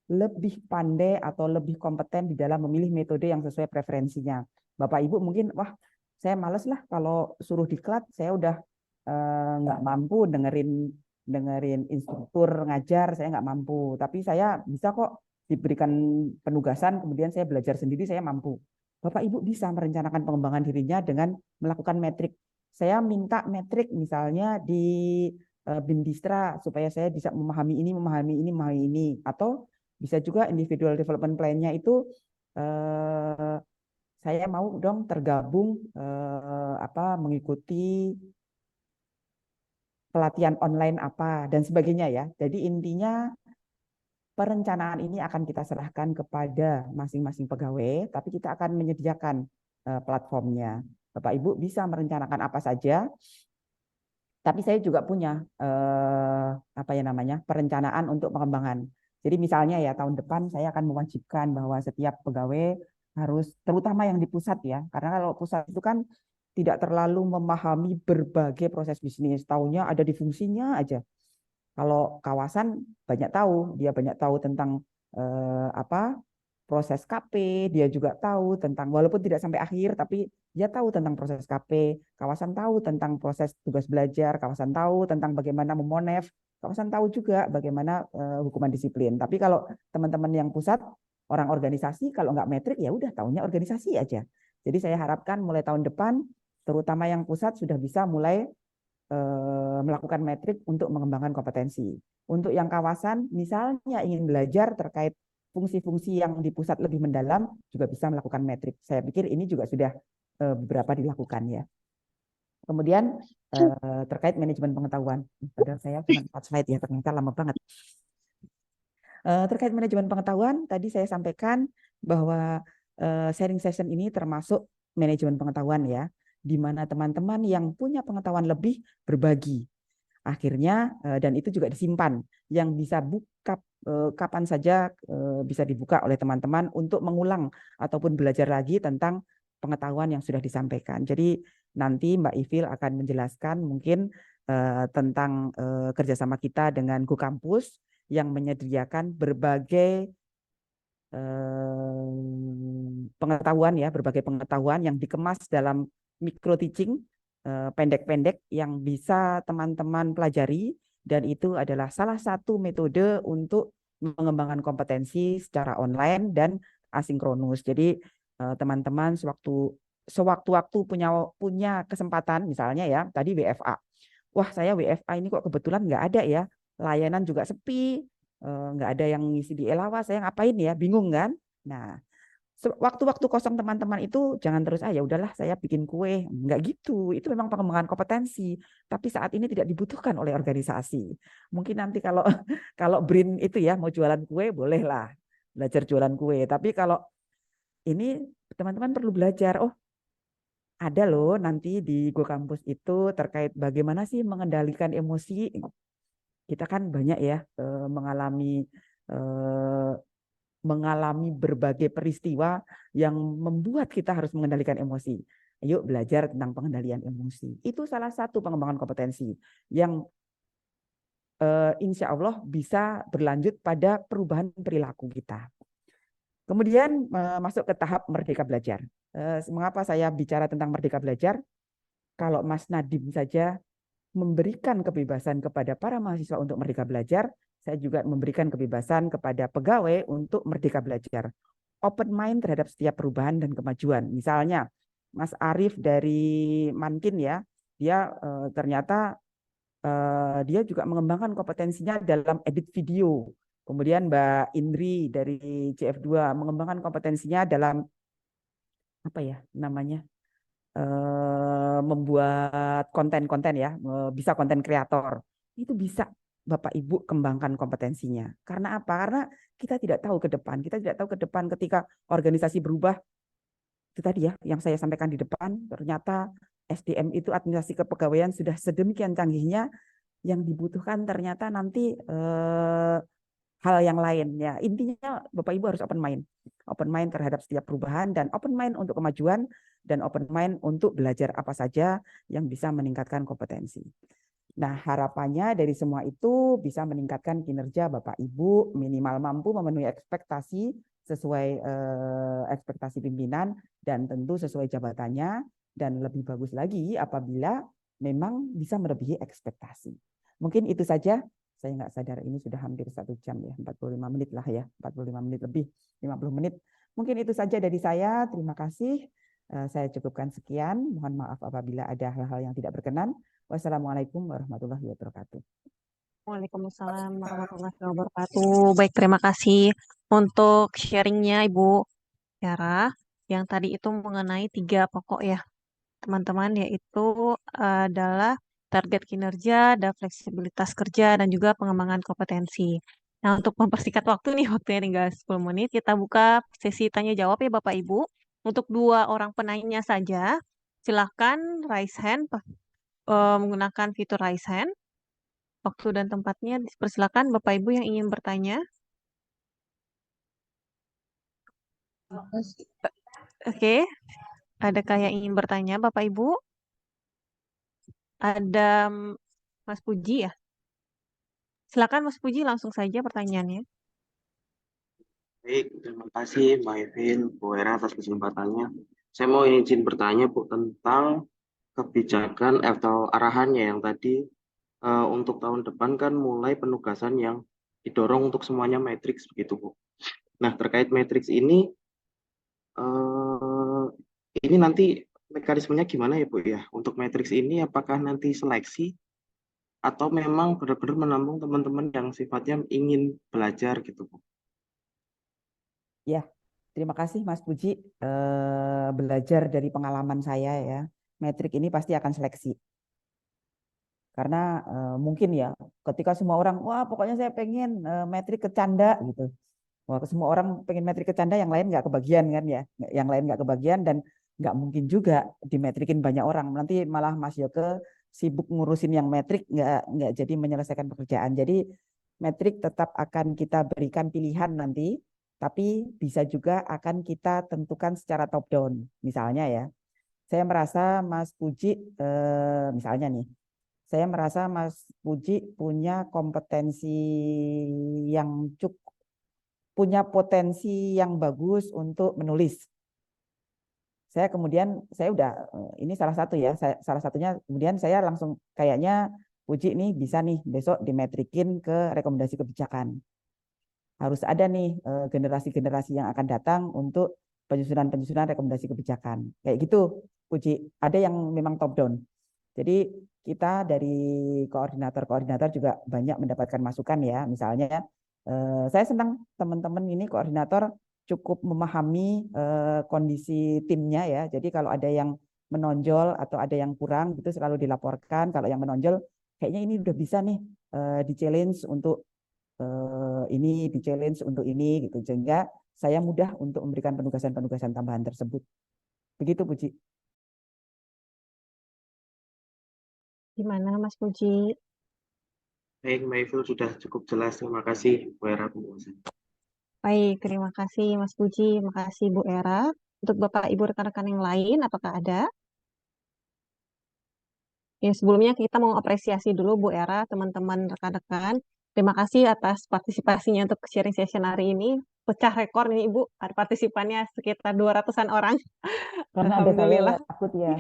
lebih pandai atau lebih kompeten di dalam memilih metode yang sesuai preferensinya. Bapak Ibu mungkin, wah saya males lah kalau suruh diklat, saya udah nggak mampu dengerin instruktur ngajar, saya nggak mampu. Tapi saya bisa kok diberikan penugasan, kemudian saya belajar sendiri, saya mampu. Bapak Ibu bisa merencanakan pengembangan dirinya dengan melakukan metrik. Saya minta metrik misalnya di Bindistra supaya saya bisa memahami ini, memahami ini, memahami ini. Atau bisa juga individual development plan-nya itu saya mau dong tergabung mengikuti pelatihan online apa dan sebagainya ya. Jadi intinya perencanaan ini akan kita serahkan kepada masing-masing pegawai, tapi kita akan menyediakan platformnya. Bapak Ibu bisa merencanakan apa saja, Tapi saya juga punya apa ya namanya perencanaan untuk pengembangan. Jadi misalnya ya tahun depan saya akan mewajibkan bahwa setiap pegawai harus, terutama yang di pusat ya, karena kalau pusat itu kan tidak terlalu memahami berbagai proses bisnis, taunya ada di fungsinya aja. Kalau kawasan banyak tahu, dia banyak tahu tentang apa proses KP, dia juga tahu tentang walaupun tidak sampai akhir, tapi dia tahu tentang proses KP, kawasan tahu tentang proses tugas belajar, kawasan tahu tentang bagaimana memonef, kawasan tahu juga bagaimana hukuman disiplin. Tapi kalau teman-teman yang pusat, orang organisasi, kalau nggak metrik ya udah tahunya organisasi aja. Jadi saya harapkan mulai tahun depan, terutama yang pusat sudah bisa mulai melakukan metrik untuk mengembangkan kompetensi. Untuk yang kawasan, misalnya ingin belajar terkait fungsi-fungsi yang di pusat lebih mendalam, juga bisa melakukan metrik. Saya pikir ini juga sudah beberapa dilakukan ya. Kemudian terkait manajemen pengetahuan, padahal saya cuma 4 slide ya, ternyata lama banget. Terkait manajemen pengetahuan, tadi saya sampaikan bahwa sharing session ini termasuk manajemen pengetahuan ya, di mana teman-teman yang punya pengetahuan lebih berbagi. Akhirnya dan itu juga disimpan, yang bisa buka kapan saja bisa dibuka oleh teman-teman untuk mengulang ataupun belajar lagi tentang pengetahuan yang sudah disampaikan. Jadi nanti Mbak Ivil akan menjelaskan mungkin tentang kerjasama kita dengan Go Kampus yang menyediakan berbagai pengetahuan ya, berbagai pengetahuan yang dikemas dalam micro teaching pendek-pendek yang bisa teman-teman pelajari, dan itu adalah salah satu metode untuk mengembangkan kompetensi secara online dan asinkronus. Jadi teman-teman sewaktu-waktu punya kesempatan, misalnya ya tadi WFA. Wah, saya WFA ini kok kebetulan nggak ada ya, layanan juga sepi, nggak ada yang ngisi di Elawa, saya ngapain ya, bingung kan? Nah, waktu-waktu kosong teman-teman itu jangan terus ya udahlah saya bikin kue, nggak gitu. Itu memang pengembangan kompetensi, tapi saat ini tidak dibutuhkan oleh organisasi. Mungkin nanti kalau kalau BRIN itu ya mau jualan kue bolehlah belajar jualan kue. Tapi kalau ini teman-teman perlu belajar. Oh, ada loh nanti di Go Kampus itu terkait bagaimana sih mengendalikan emosi. Kita kan banyak ya eh, mengalami berbagai peristiwa yang membuat kita harus mengendalikan emosi. Ayo belajar tentang pengendalian emosi. Itu salah satu pengembangan kompetensi yang insya Allah bisa berlanjut pada perubahan perilaku kita. Kemudian masuk ke tahap merdeka belajar. Mengapa saya bicara tentang merdeka belajar? Kalau Mas Nadim saja memberikan kebebasan kepada para mahasiswa untuk merdeka belajar, saya juga memberikan kebebasan kepada pegawai untuk merdeka belajar. Open mind terhadap setiap perubahan dan kemajuan. Misalnya, Mas Arief dari Mankin ya, dia ternyata dia juga mengembangkan kompetensinya dalam edit video. Kemudian Mbak Indri dari CF2 mengembangkan kompetensinya dalam apa ya namanya? Membuat konten-konten ya, bisa konten kreator. Itu bisa Bapak Ibu kembangkan kompetensinya. Karena apa? Karena kita tidak tahu ke depan. Kita tidak tahu ke depan ketika organisasi berubah. Itu tadi ya, yang saya sampaikan di depan, ternyata SDM itu administrasi kepegawaian sudah sedemikian canggihnya, yang dibutuhkan ternyata nanti hal yang lain ya. Intinya Bapak Ibu harus open mind terhadap setiap perubahan, dan open mind untuk kemajuan, dan open mind untuk belajar apa saja yang bisa meningkatkan kompetensi. Nah, harapannya dari semua itu bisa meningkatkan kinerja Bapak Ibu, minimal mampu memenuhi ekspektasi sesuai ekspektasi pimpinan, dan tentu sesuai jabatannya, dan lebih bagus lagi apabila memang bisa melebihi ekspektasi. Mungkin itu saja. Saya nggak sadar ini sudah hampir 1 jam ya, 45 menit lah ya, 45 menit lebih, 50 menit. Mungkin itu saja dari saya. Terima kasih. Saya cukupkan sekian. Mohon maaf apabila ada hal-hal yang tidak berkenan. Wassalamualaikum warahmatullahi wabarakatuh. Waalaikumsalam warahmatullahi wabarakatuh. Baik, terima kasih untuk sharingnya Ibu Yara. Yang tadi itu mengenai 3 pokok ya, teman-teman, yaitu adalah target kinerja, ada fleksibilitas kerja, dan juga pengembangan kompetensi. Nah, untuk mempersingkat waktu nih, waktunya tinggal 10 menit, kita buka sesi tanya jawab ya Bapak Ibu. Untuk 2 orang penanya saja, silahkan raise hand menggunakan fitur Raise Hand. Waktu dan tempatnya dipersilakan Bapak Ibu yang ingin bertanya. Oke, adakah yang ingin bertanya Bapak Ibu? Ada Mas Puji ya? Silakan Mas Puji langsung saja pertanyaannya. Baik, terima kasih Mbak Evin, Bu Era atas kesempatannya. Saya mau izin bertanya Bu tentang kebijakan atau arahannya yang tadi untuk tahun depan kan mulai penugasan yang didorong untuk semuanya matriks begitu Bu. Nah terkait matriks eh, ini nanti mekanismenya gimana ya Bu ya? Untuk matriks ini apakah nanti seleksi atau memang benar-benar menampung teman-teman yang sifatnya ingin belajar gitu Bu? Ya, terima kasih Mas Puji. Belajar dari pengalaman saya ya, metrik ini pasti akan seleksi. Karena mungkin ya, ketika semua orang, wah pokoknya saya pengen metrik kecanda gitu. Wah, semua orang pengen metrik kecanda, yang lain nggak kebagian kan ya, yang lain nggak kebagian dan nggak mungkin juga dimetrikin banyak orang. Nanti malah Mas Yoke sibuk ngurusin yang metrik, nggak jadi menyelesaikan pekerjaan. Jadi metrik tetap akan kita berikan pilihan nanti, tapi bisa juga akan kita tentukan secara top down. Misalnya ya, saya merasa Mas Puji, misalnya nih, saya merasa Mas Puji punya kompetensi yang cukup, punya potensi yang bagus untuk menulis. Saya kemudian, saya udah, ini salah satu ya, salah satunya kemudian saya langsung kayaknya Puji nih bisa nih besok dimetrikin ke rekomendasi kebijakan. Harus ada nih generasi-generasi yang akan datang untuk penyusunan-penyusunan rekomendasi kebijakan. Kayak gitu, Puji. Ada yang memang top down. Jadi kita dari koordinator-koordinator juga banyak mendapatkan masukan ya. Misalnya saya senang teman-teman ini koordinator cukup memahami kondisi timnya ya. Jadi kalau ada yang menonjol atau ada yang kurang itu selalu dilaporkan. Kalau yang menonjol kayaknya ini udah bisa nih di challenge untuk ini, di challenge untuk ini gitu. Sehingga saya mudah untuk memberikan penugasan-penugasan tambahan tersebut. Begitu Puji. Gimana Mas Puji? Baik, Mbak Evin sudah cukup jelas. Terima kasih Bu Era penjelasan. Baik, terima kasih Mas Puji, terima kasih Bu Era. Untuk Bapak Ibu rekan-rekan yang lain, apakah ada? Ya, sebelumnya kita mau apresiasi dulu Bu Era, teman-teman rekan-rekan. Terima kasih atas partisipasinya untuk sharing session hari ini. Pecah rekor nih Ibu, ada partisipannya sekitar 200-an orang. Karena ada saya ya, Alhamdulillah. takut ya.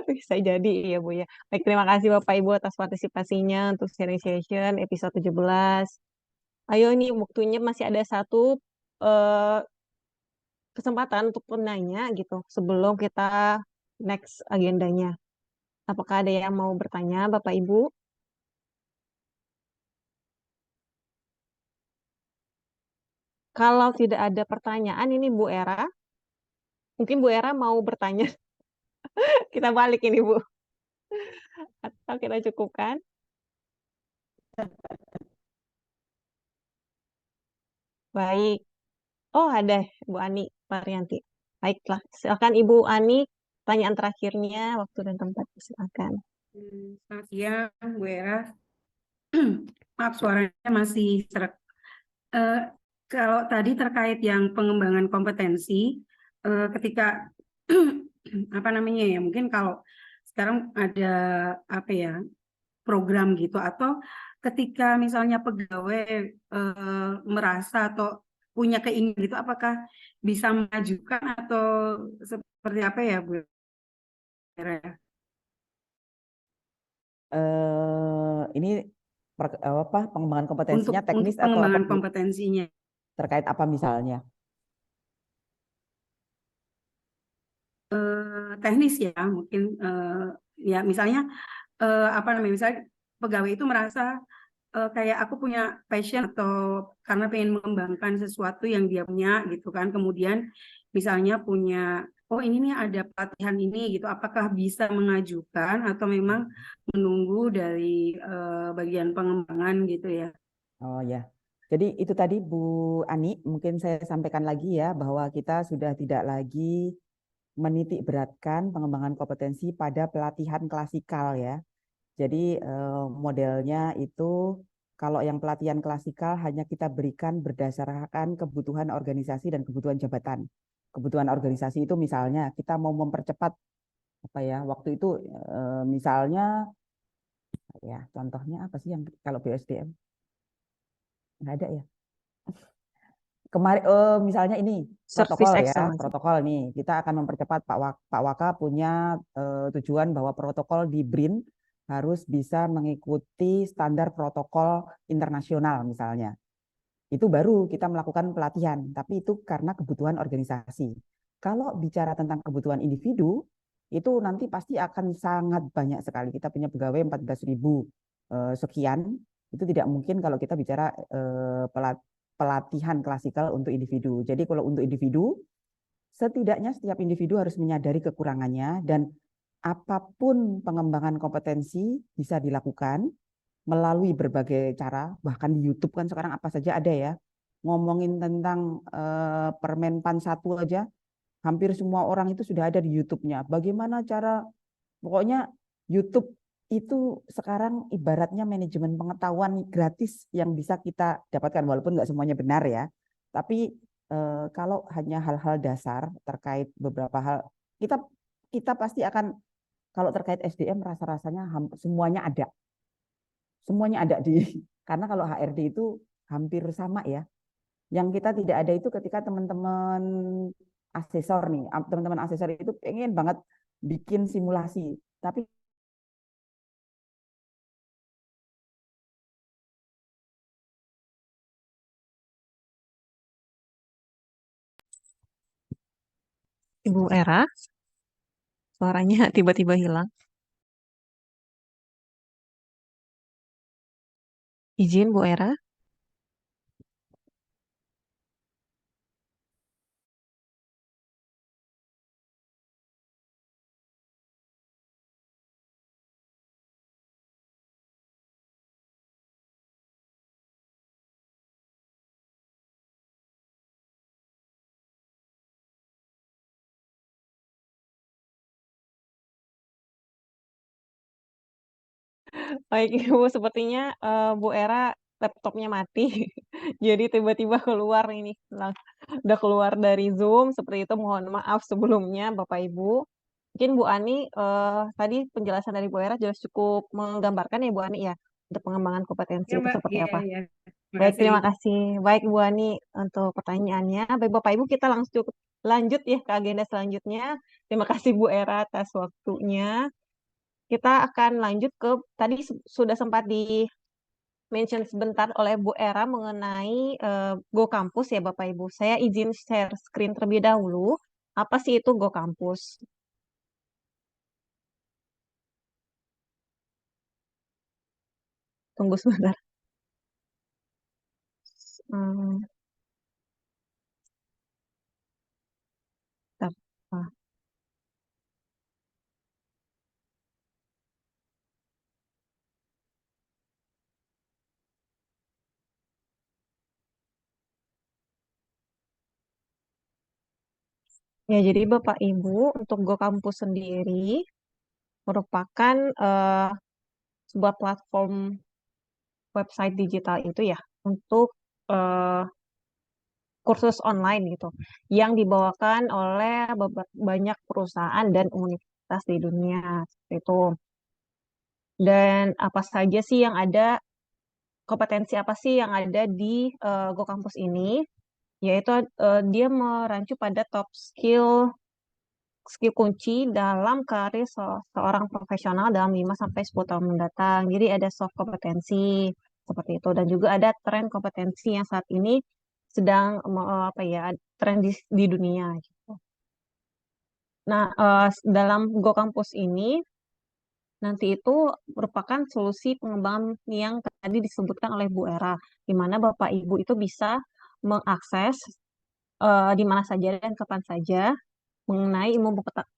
Bisa jadi ya Bu ya. Baik, terima kasih Bapak Ibu atas partisipasinya untuk sharing session episode 17. Ayo nih waktunya masih ada satu eh, kesempatan untuk penanya gitu sebelum kita next agendanya. Apakah ada yang mau bertanya Bapak Ibu? Kalau tidak ada pertanyaan ini Bu Era, mungkin Bu Era mau bertanya. Kita balik ini Bu. Atau kita cukupkan? Baik. Oh, ada Bu Ani Marianti. Baiklah, silakan Ibu Ani, pertanyaan terakhirnya, waktu dan tempat, silakan. Selamat siang, Bu Era. Maaf, suaranya masih serak. Eh, Kalau tadi terkait yang pengembangan kompetensi, ketika apa namanya ya, mungkin kalau sekarang ada apa ya program gitu, atau ketika misalnya pegawai merasa atau punya keinginan gitu, apakah bisa mengajukan atau seperti apa ya, Bu Era? Ini apa pengembangan Untuk kompetensinya teknis atau apa pengembangan Bu? kompetensinya. Terkait apa misalnya? Teknis ya mungkin ya misalnya apa namanya misalnya pegawai itu merasa kayak aku punya passion atau karena pengen mengembangkan sesuatu yang dia punya gitu kan, kemudian misalnya punya oh ini nih ada pelatihan ini gitu, apakah bisa mengajukan atau memang menunggu dari bagian pengembangan gitu ya. Oh ya. Jadi itu tadi Bu Ani, mungkin saya sampaikan lagi ya bahwa kita sudah tidak lagi menitik beratkan pengembangan kompetensi pada pelatihan klasikal ya. Jadi modelnya itu kalau yang pelatihan klasikal hanya kita berikan berdasarkan kebutuhan organisasi dan kebutuhan jabatan. Kebutuhan organisasi itu misalnya kita mau mempercepat apa ya waktu itu misalnya ya contohnya apa sih yang kalau BSDM nggak ada ya. Kemarin misalnya ini Service protokol ya, excellence. protokol nih kita akan mempercepat Pak Waka punya tujuan bahwa protokol di BRIN harus bisa mengikuti standar protokol internasional misalnya. Itu baru kita melakukan pelatihan, tapi itu karena kebutuhan organisasi. Kalau bicara tentang kebutuhan individu, itu nanti pasti akan sangat banyak sekali. Kita punya pegawai 14.000 sekian, itu tidak mungkin kalau kita bicara pelatihan klasikal untuk individu. Jadi kalau untuk individu, setidaknya setiap individu harus menyadari kekurangannya dan apapun pengembangan kompetensi bisa dilakukan melalui berbagai cara, bahkan di YouTube kan sekarang apa saja ada ya. Ngomongin tentang Permenpan 1 aja, hampir semua orang itu sudah ada di YouTube-nya. Bagaimana cara, pokoknya YouTube itu sekarang ibaratnya manajemen pengetahuan gratis yang bisa kita dapatkan, walaupun nggak semuanya benar ya. Tapi kalau hanya hal-hal dasar terkait beberapa hal, kita kita pasti akan, kalau terkait SDM rasa-rasanya semuanya ada. Semuanya ada di, karena kalau HRD itu hampir sama ya. Yang kita tidak ada itu ketika teman-teman asesor nih, teman-teman asesor itu pengen banget bikin simulasi, tapi Ibu Era, suaranya tiba-tiba hilang. Izin Bu Era. Baik Ibu, sepertinya Bu Era laptopnya mati. Jadi tiba-tiba keluar ini. Udah keluar dari Zoom, seperti itu mohon maaf sebelumnya Bapak Ibu. Mungkin Bu Ani, tadi penjelasan dari Bu Era jelas cukup menggambarkan ya Bu Ani ya, untuk pengembangan kompetensi Ya itu Mbak, seperti iya apa. iya. Terima Baik, kasih. terima kasih. Baik Bu Ani untuk pertanyaannya. Baik Bapak Ibu, kita langsung lanjut ya ke agenda selanjutnya. Terima kasih Bu Era atas waktunya. Kita akan lanjut ke, tadi sudah sempat di mention sebentar oleh Bu Era mengenai Go Campus ya Bapak Ibu. Saya izin share screen terlebih dahulu. Apa sih itu Go Campus? Tunggu sebentar. Hmm, bentar. Ah, Ya, jadi Bapak Ibu untuk Go Campus sendiri merupakan sebuah platform website digital itu ya untuk eh, kursus online gitu yang dibawakan oleh banyak perusahaan dan universitas di dunia seperti itu. Dan apa saja sih yang ada, kompetensi apa sih yang ada di Go Campus ini? Yaitu dia merancu pada top skill kunci dalam karir seorang profesional dalam 5 sampai 10 tahun mendatang. Jadi ada soft kompetensi seperti itu dan juga ada tren kompetensi yang saat ini sedang apa ya, tren di dunia gitu. Nah, dalam Go Campus ini nanti itu merupakan solusi pengembangan yang tadi disebutkan oleh Bu Era, di mana Bapak Ibu itu bisa mengakses di mana saja dan kapan saja mengenai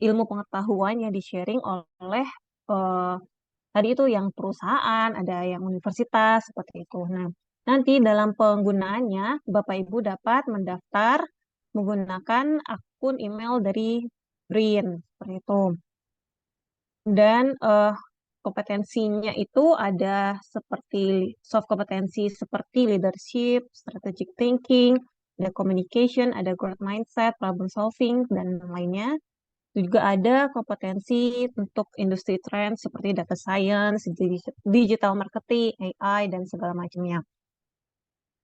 ilmu pengetahuan yang di-sharing oleh eh, tadi itu yang perusahaan, ada yang universitas, seperti itu. Nah, nanti dalam penggunaannya, Bapak Ibu dapat mendaftar menggunakan akun email dari BRIN, seperti itu. Dan kompetensinya itu ada seperti soft kompetensi seperti leadership, strategic thinking, ada communication, ada growth mindset, problem solving, dan lainnya. Juga ada kompetensi untuk industri trend seperti data science, digital marketing, AI, dan segala macamnya.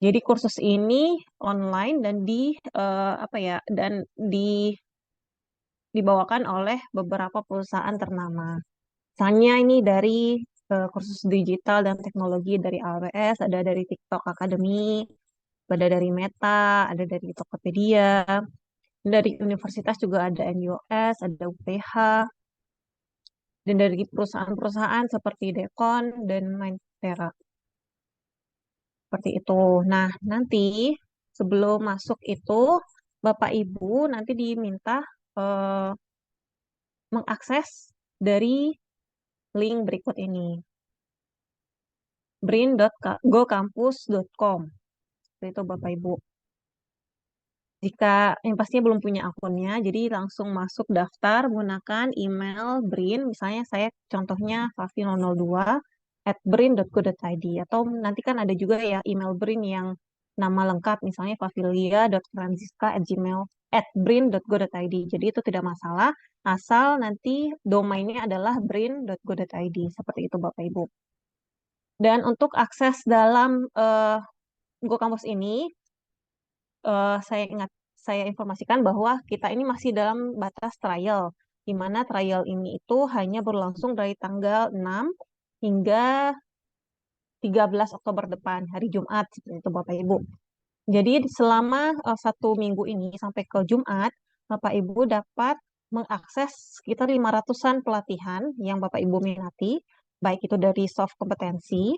Jadi kursus ini online dan dibawakan oleh beberapa perusahaan ternama. Misalnya ini dari kursus digital dan teknologi dari AWS, ada dari TikTok Academy, ada dari Meta, ada dari Tokopedia, dari universitas juga ada NUS, ada UPH, dan dari perusahaan-perusahaan seperti Dekon dan Mindtera. Seperti itu. Nah, nanti sebelum masuk itu, Bapak Ibu nanti diminta mengakses dari link berikut ini. brin.gocampus.com. Seperti itu Bapak Ibu. Jika yang pastinya belum punya akunnya, jadi langsung masuk daftar menggunakan email BRIN. Misalnya saya contohnya fafi002@brin.go.id, atau nanti kan ada juga ya email BRIN yang nama lengkap, misalnya fafilia.francisca@brin.go.id. Jadi itu tidak masalah, asal nanti domainnya adalah brin.go.id. Seperti itu Bapak Ibu. Dan untuk akses dalam Go Campus ini, saya informasikan bahwa kita ini masih dalam batas trial, di mana trial ini itu hanya berlangsung dari tanggal 6 hingga 13 Oktober depan, hari Jumat, seperti itu Bapak Ibu. Jadi selama 1 minggu ini sampai ke Jumat, Bapak Ibu dapat mengakses sekitar 500-an pelatihan yang Bapak Ibu minati, baik itu dari soft kompetensi,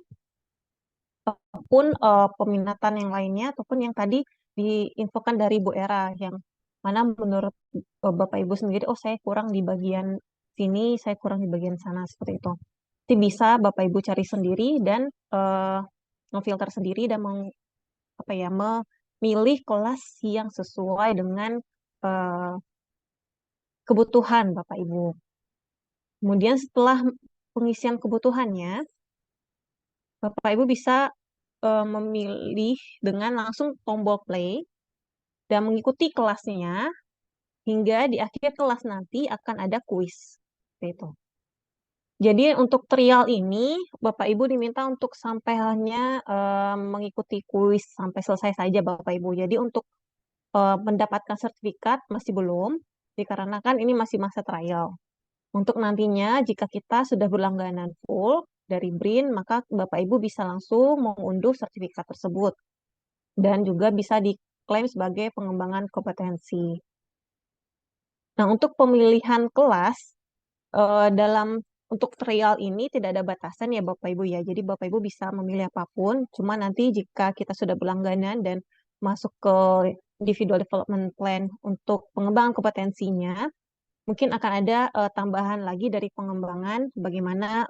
ataupun peminatan yang lainnya, ataupun yang tadi diinfokan dari Bu Era, yang mana menurut Bapak Ibu sendiri, oh saya kurang di bagian sini, saya kurang di bagian sana, seperti itu. Jadi bisa Bapak Ibu cari sendiri dan memfilter sendiri dan memilih kelas yang sesuai dengan eh, kebutuhan Bapak Ibu. Kemudian setelah pengisian kebutuhannya, Bapak Ibu bisa memilih dengan langsung tombol play dan mengikuti kelasnya hingga di akhir kelas nanti akan ada kuis. Seperti itu. Jadi untuk trial ini Bapak Ibu diminta untuk sampai hanya mengikuti kuis sampai selesai saja Bapak Ibu. Jadi untuk mendapatkan sertifikat masih belum, dikarenakan ini masih masa trial. Untuk nantinya jika kita sudah berlangganan full dari BRIN, maka Bapak Ibu bisa langsung mengunduh sertifikat tersebut dan juga bisa diklaim sebagai pengembangan kompetensi. Nah, untuk pemilihan kelas untuk trial ini tidak ada batasan ya Bapak Ibu ya. Jadi Bapak Ibu bisa memilih apapun. Cuma nanti jika kita sudah berlangganan dan masuk ke individual development plan untuk pengembangan kompetensinya, mungkin akan ada tambahan lagi dari pengembangan bagaimana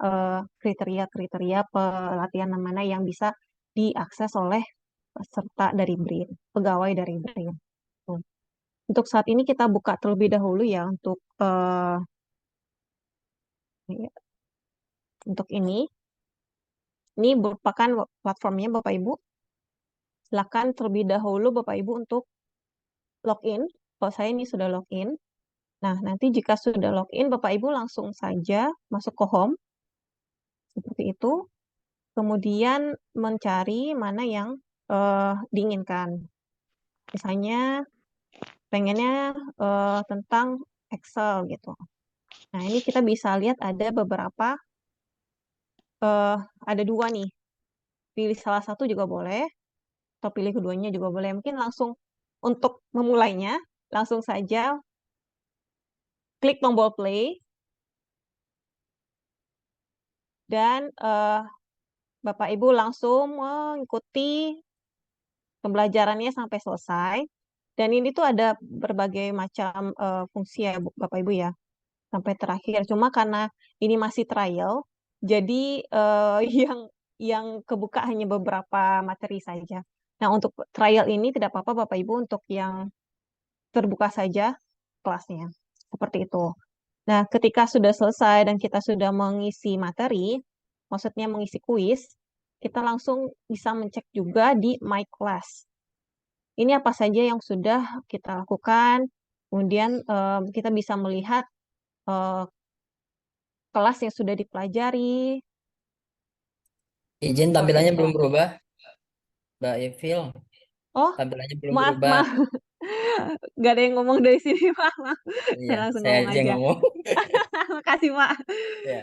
kriteria-kriteria pelatihan mana yang bisa diakses oleh peserta dari BRIN, pegawai dari BRIN. Untuk saat ini kita buka terlebih dahulu ya untuk ini. Ini merupakan platformnya Bapak Ibu. Silakan terlebih dahulu Bapak Ibu untuk login. Kalau saya ini sudah login. Nah, nanti jika sudah login, Bapak Ibu langsung saja masuk ke home. Seperti itu. Kemudian mencari mana yang diinginkan. Misalnya, pengennya tentang Excel gitu. Nah, ini kita bisa lihat ada beberapa, ada 2 nih. Pilih salah satu juga boleh, atau pilih keduanya juga boleh. Mungkin langsung untuk memulainya, langsung saja klik tombol play, dan Bapak Ibu langsung mengikuti pembelajarannya sampai selesai. Dan ini tuh ada berbagai macam fungsi ya Bapak Ibu ya, sampai terakhir. Cuma karena ini masih trial, jadi yang kebuka hanya beberapa materi saja. Nah, untuk trial ini tidak apa-apa Bapak Ibu untuk yang terbuka saja kelasnya. Seperti itu. Nah, ketika sudah selesai dan kita sudah mengisi materi, maksudnya mengisi kuis, kita langsung bisa mencek juga di My Class. Ini apa saja yang sudah kita lakukan, kemudian kita bisa melihat eh, kelas yang sudah dipelajari, Izin seperti tampilannya itu. belum berubah, Mbak Evil. Oh, Tampilannya belum maaf, berubah. maaf. Gak ada yang ngomong dari sini, Pak. Maaf. Saya Iya, langsung saya ngomong aja yang aja. ngomong. Makasih, Pak. Ya,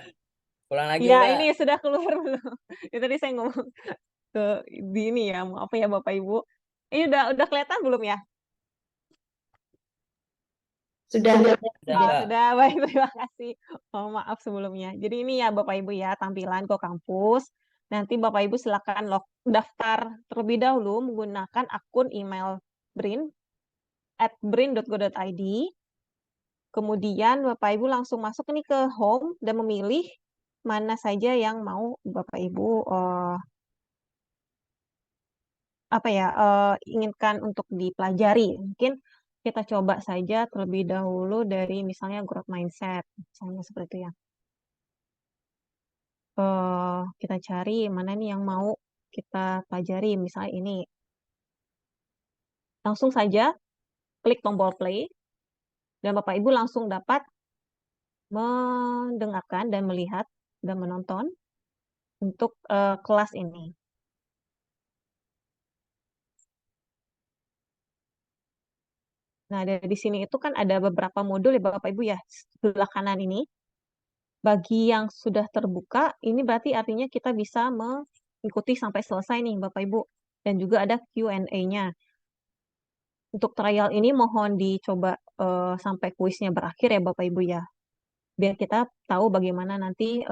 ulang lagi, Ya, Mbak. ini sudah keluar belum? Itu tadi saya ngomong ke di ini ya, mau apa ya Bapak Ibu? Ini udah kelihatan belum ya? Sudah. Udah, Oh, Mbak. sudah, baik, terima kasih. Oh, maaf sebelumnya. Jadi ini ya Bapak Ibu ya, tampilan Go Kampus. Nanti Bapak Ibu silakan daftar terlebih dahulu menggunakan akun email BRIN @brin.go.id. Kemudian Bapak Ibu langsung masuk ini ke home dan memilih mana saja yang mau Bapak Ibu inginkan untuk dipelajari. Mungkin kita coba saja terlebih dahulu dari misalnya growth mindset, misalnya seperti itu ya. Kita cari mana nih yang mau kita pelajari, misalnya ini. Langsung saja klik tombol play dan Bapak Ibu langsung dapat mendengarkan dan melihat dan menonton untuk kelas ini. Nah, dari sini itu kan ada beberapa modul ya Bapak Ibu ya, sebelah kanan ini. Bagi yang sudah terbuka, ini berarti artinya kita bisa mengikuti sampai selesai nih Bapak Ibu. Dan juga ada Q&A-nya. Untuk trial ini mohon dicoba sampai kuisnya berakhir ya Bapak Ibu ya. Biar kita tahu bagaimana nanti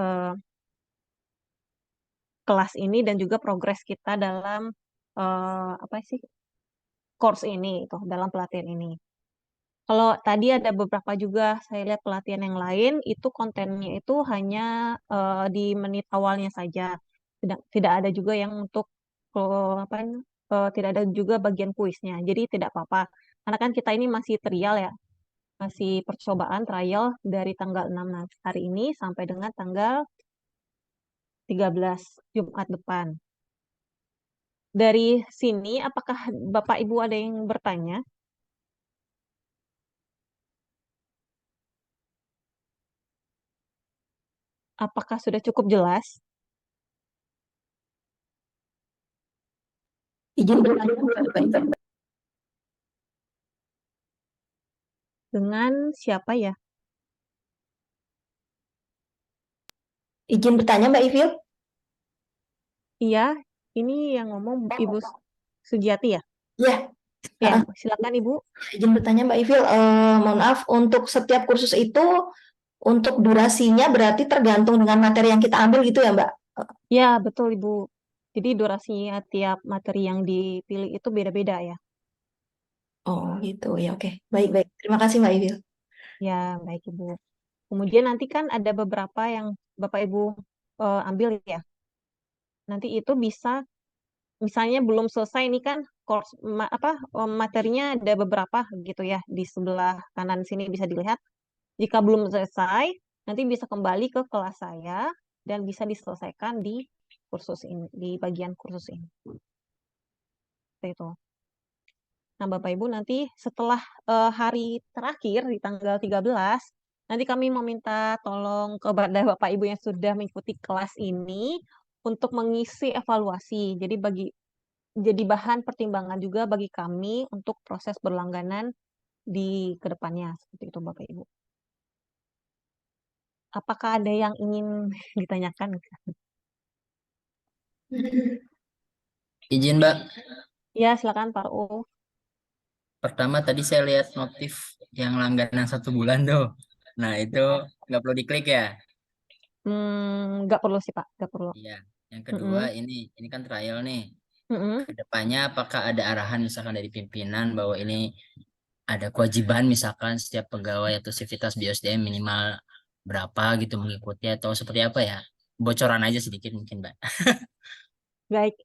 kelas ini dan juga progres kita dalam course ini, itu dalam pelatihan ini. Kalau tadi ada beberapa juga saya lihat pelatihan yang lain itu kontennya itu hanya di menit awalnya saja. Tidak ada juga yang untuk tidak ada juga bagian kuisnya. Jadi tidak apa-apa. Karena kan kita ini masih trial ya. Masih percobaan trial dari tanggal 6 hari ini sampai dengan tanggal 13 Jumat depan. Dari sini apakah Bapak Ibu ada yang bertanya? Apakah sudah cukup jelas? Izin bertanya, Bapak. Dengan siapa ya? Izin bertanya, Mbak Ivil. Iya, ini yang ngomong Ibu Sugiati ya? Ya, Ya, silakan Ibu. izin bertanya, Mbak Ivil. Mohon maaf, untuk setiap kursus itu, untuk durasinya berarti tergantung dengan materi yang kita ambil gitu ya, Mbak? Ya, betul Ibu. Jadi durasinya tiap materi yang dipilih itu beda-beda ya. Oh, gitu ya. Oke, baik-baik. Terima kasih, Mbak Ivil. Ya, baik Ibu. Kemudian nanti kan ada beberapa yang Bapak Ibu ambil ya. Nanti itu bisa, misalnya belum selesai ini kan course materinya ada beberapa gitu ya di sebelah kanan sini bisa dilihat. Jika belum selesai, nanti bisa kembali ke kelas saya dan bisa diselesaikan di kursus ini, di bagian kursus ini. Seperti itu. Nah, Bapak Ibu nanti setelah hari terakhir di tanggal 13, nanti kami meminta tolong kepada Bapak Ibu yang sudah mengikuti kelas ini untuk mengisi evaluasi. Jadi bahan pertimbangan juga bagi kami untuk proses berlangganan di kedepannya. Seperti itu Bapak Ibu. Apakah ada yang ingin ditanyakan? Izin, Mbak. Ya, silakan Pak U. Pertama tadi saya lihat notif yang langganan 1 bulan tuh. Nah, itu nggak perlu diklik ya. Nggak perlu sih Pak, nggak perlu. Iya. Yang kedua, Mm-mm. ini kan trial nih. Mm-mm. Kedepannya apakah ada arahan misalkan dari pimpinan bahwa ini ada kewajiban misalkan setiap pegawai atau sivitas BSDM minimal berapa gitu mengikuti atau seperti apa ya? Bocoran aja sedikit mungkin, Mbak. Baik,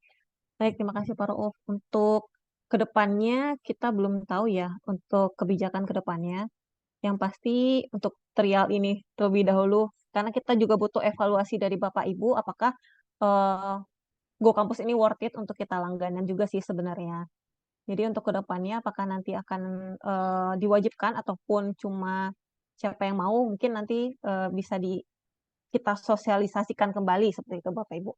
baik, terima kasih Pak Rauf. Untuk kedepannya kita belum tahu ya untuk kebijakan kedepannya. Yang pasti untuk trial ini terlebih dahulu, karena kita juga butuh evaluasi dari Bapak Ibu, apakah Go Kampus ini worth it untuk kita langganan juga sih sebenarnya. Jadi untuk kedepannya apakah nanti akan diwajibkan ataupun cuma siapa yang mau, mungkin nanti bisa kita sosialisasikan kembali seperti itu Bapak Ibu.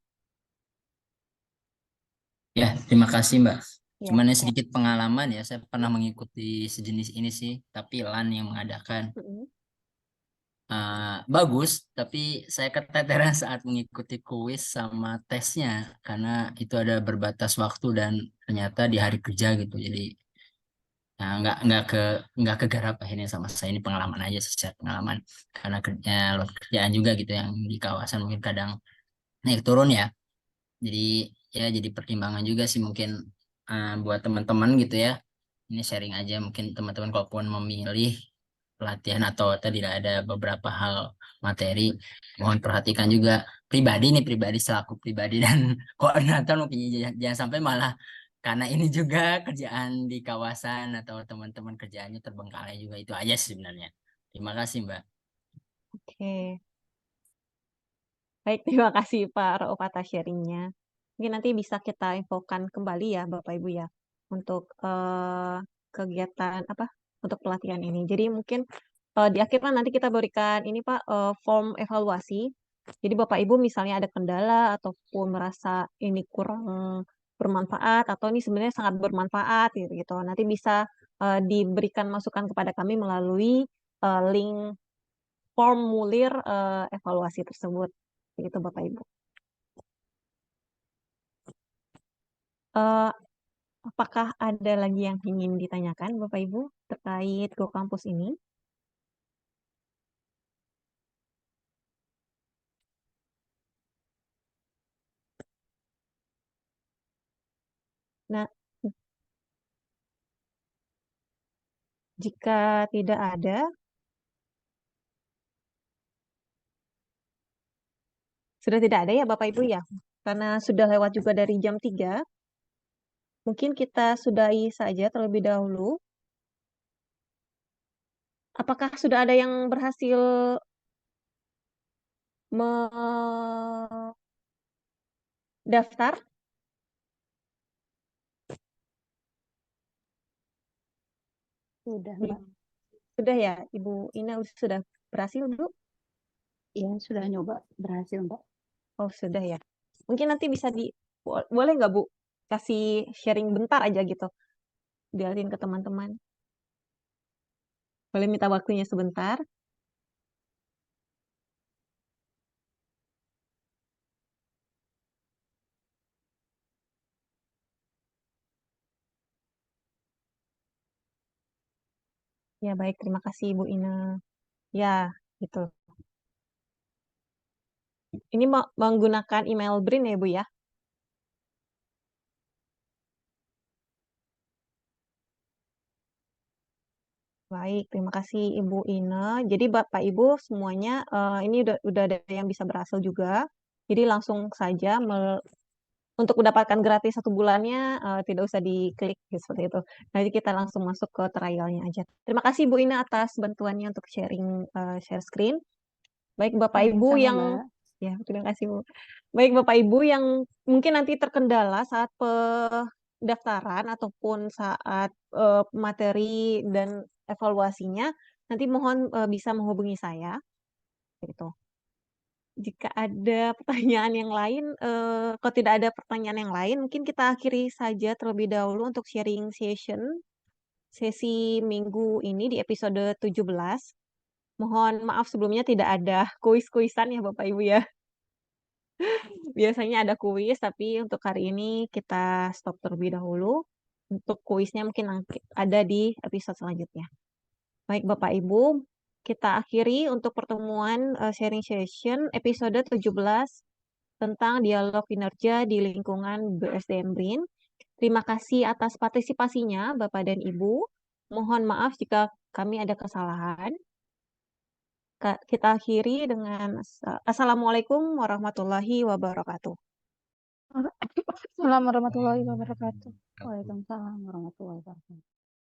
Ya, terima kasih Mbak. Ya, Cuman ya. sedikit pengalaman ya, saya pernah mengikuti sejenis ini sih, tapi LAN yang mengadakan. Mm-mm. Bagus, tapi saya keteteran saat mengikuti kuis sama tesnya karena itu ada berbatas waktu dan ternyata di hari kerja gitu. Jadi nggak kegarap akhirnya sama saya, ini pengalaman aja sih, secara pengalaman karena load kerjaan juga gitu yang di kawasan mungkin kadang naik turun ya. Jadi ya jadi pertimbangan juga sih mungkin buat teman-teman gitu ya. Ini sharing aja mungkin teman-teman kalaupun memilih pelatihan atau tidak ada beberapa hal materi, mohon perhatikan juga pribadi selaku pribadi dan koordinator mungkin jangan sampai malah karena ini juga kerjaan di kawasan atau teman-teman kerjaannya terbengkalai juga, itu aja sih sebenarnya. Terima kasih Mbak. Oke. Baik, terima kasih Pak Rauf atas sharingnya. Mungkin nanti bisa kita infokan kembali ya Bapak Ibu ya untuk kegiatan apa untuk pelatihan ini. Jadi mungkin di akhir kan nanti kita berikan ini Pak form evaluasi. Jadi Bapak Ibu misalnya ada kendala ataupun merasa ini kurang bermanfaat atau ini sebenarnya sangat bermanfaat gitu. Nanti bisa diberikan masukan kepada kami melalui link formulir evaluasi tersebut. Begitu Bapak Ibu. Eh, apakah ada lagi yang ingin ditanyakan Bapak Ibu terkait Go Kampus ini? Nah, jika tidak ada, sudah tidak ada ya Bapak Ibu ya. Karena sudah lewat juga dari jam 3, mungkin kita sudahi saja terlebih dahulu. Apakah sudah ada yang berhasil mendaftar? Sudah, Belum. Mbak. Sudah ya, Ibu Ina sudah berhasil, Bu? Iya, sudah nyoba berhasil, Mbak. Oh, sudah ya. Mungkin nanti bisa boleh nggak Bu, kasih sharing bentar aja gitu, dialin ke teman-teman. Boleh minta waktunya sebentar? Ya, baik. Terima kasih, Bu Ina. Ya, gitu. Ini menggunakan email BRIN ya, Bu ya? Baik, terima kasih Ibu Ina. Jadi Bapak Ibu semuanya ini udah ada yang bisa berhasil juga. Jadi langsung saja untuk mendapatkan gratis 1 bulannya tidak usah diklik gitu, seperti itu. Nanti kita langsung masuk ke trialnya aja. Terima kasih Bu Ina atas bantuannya untuk sharing share screen. Baik Bapak Ibu Sama-sama, yang Mbak. ya terima kasih Bu. Baik Bapak Ibu yang mungkin nanti terkendala saat pendaftaran ataupun saat materi dan evaluasinya, nanti mohon bisa menghubungi saya. Gitu. Jika ada pertanyaan yang lain, kalau tidak ada pertanyaan yang lain, mungkin kita akhiri saja terlebih dahulu untuk sharing sesi minggu ini di episode 17. Mohon maaf sebelumnya tidak ada kuis-kuisan ya Bapak Ibu ya. Biasanya ada kuis, tapi untuk hari ini kita stop terlebih dahulu. Untuk kuisnya mungkin ada di episode selanjutnya. Baik Bapak Ibu, kita akhiri untuk pertemuan sharing session episode 17 tentang dialog kinerja di lingkungan BSDM BRIN. Terima kasih atas partisipasinya Bapak dan Ibu. Mohon maaf jika kami ada kesalahan. Kita akhiri dengan Assalamualaikum warahmatullahi wabarakatuh. Assalamualaikum warahmatullahi wabarakatuh. Waalaikumsalam warahmatullahi wabarakatuh.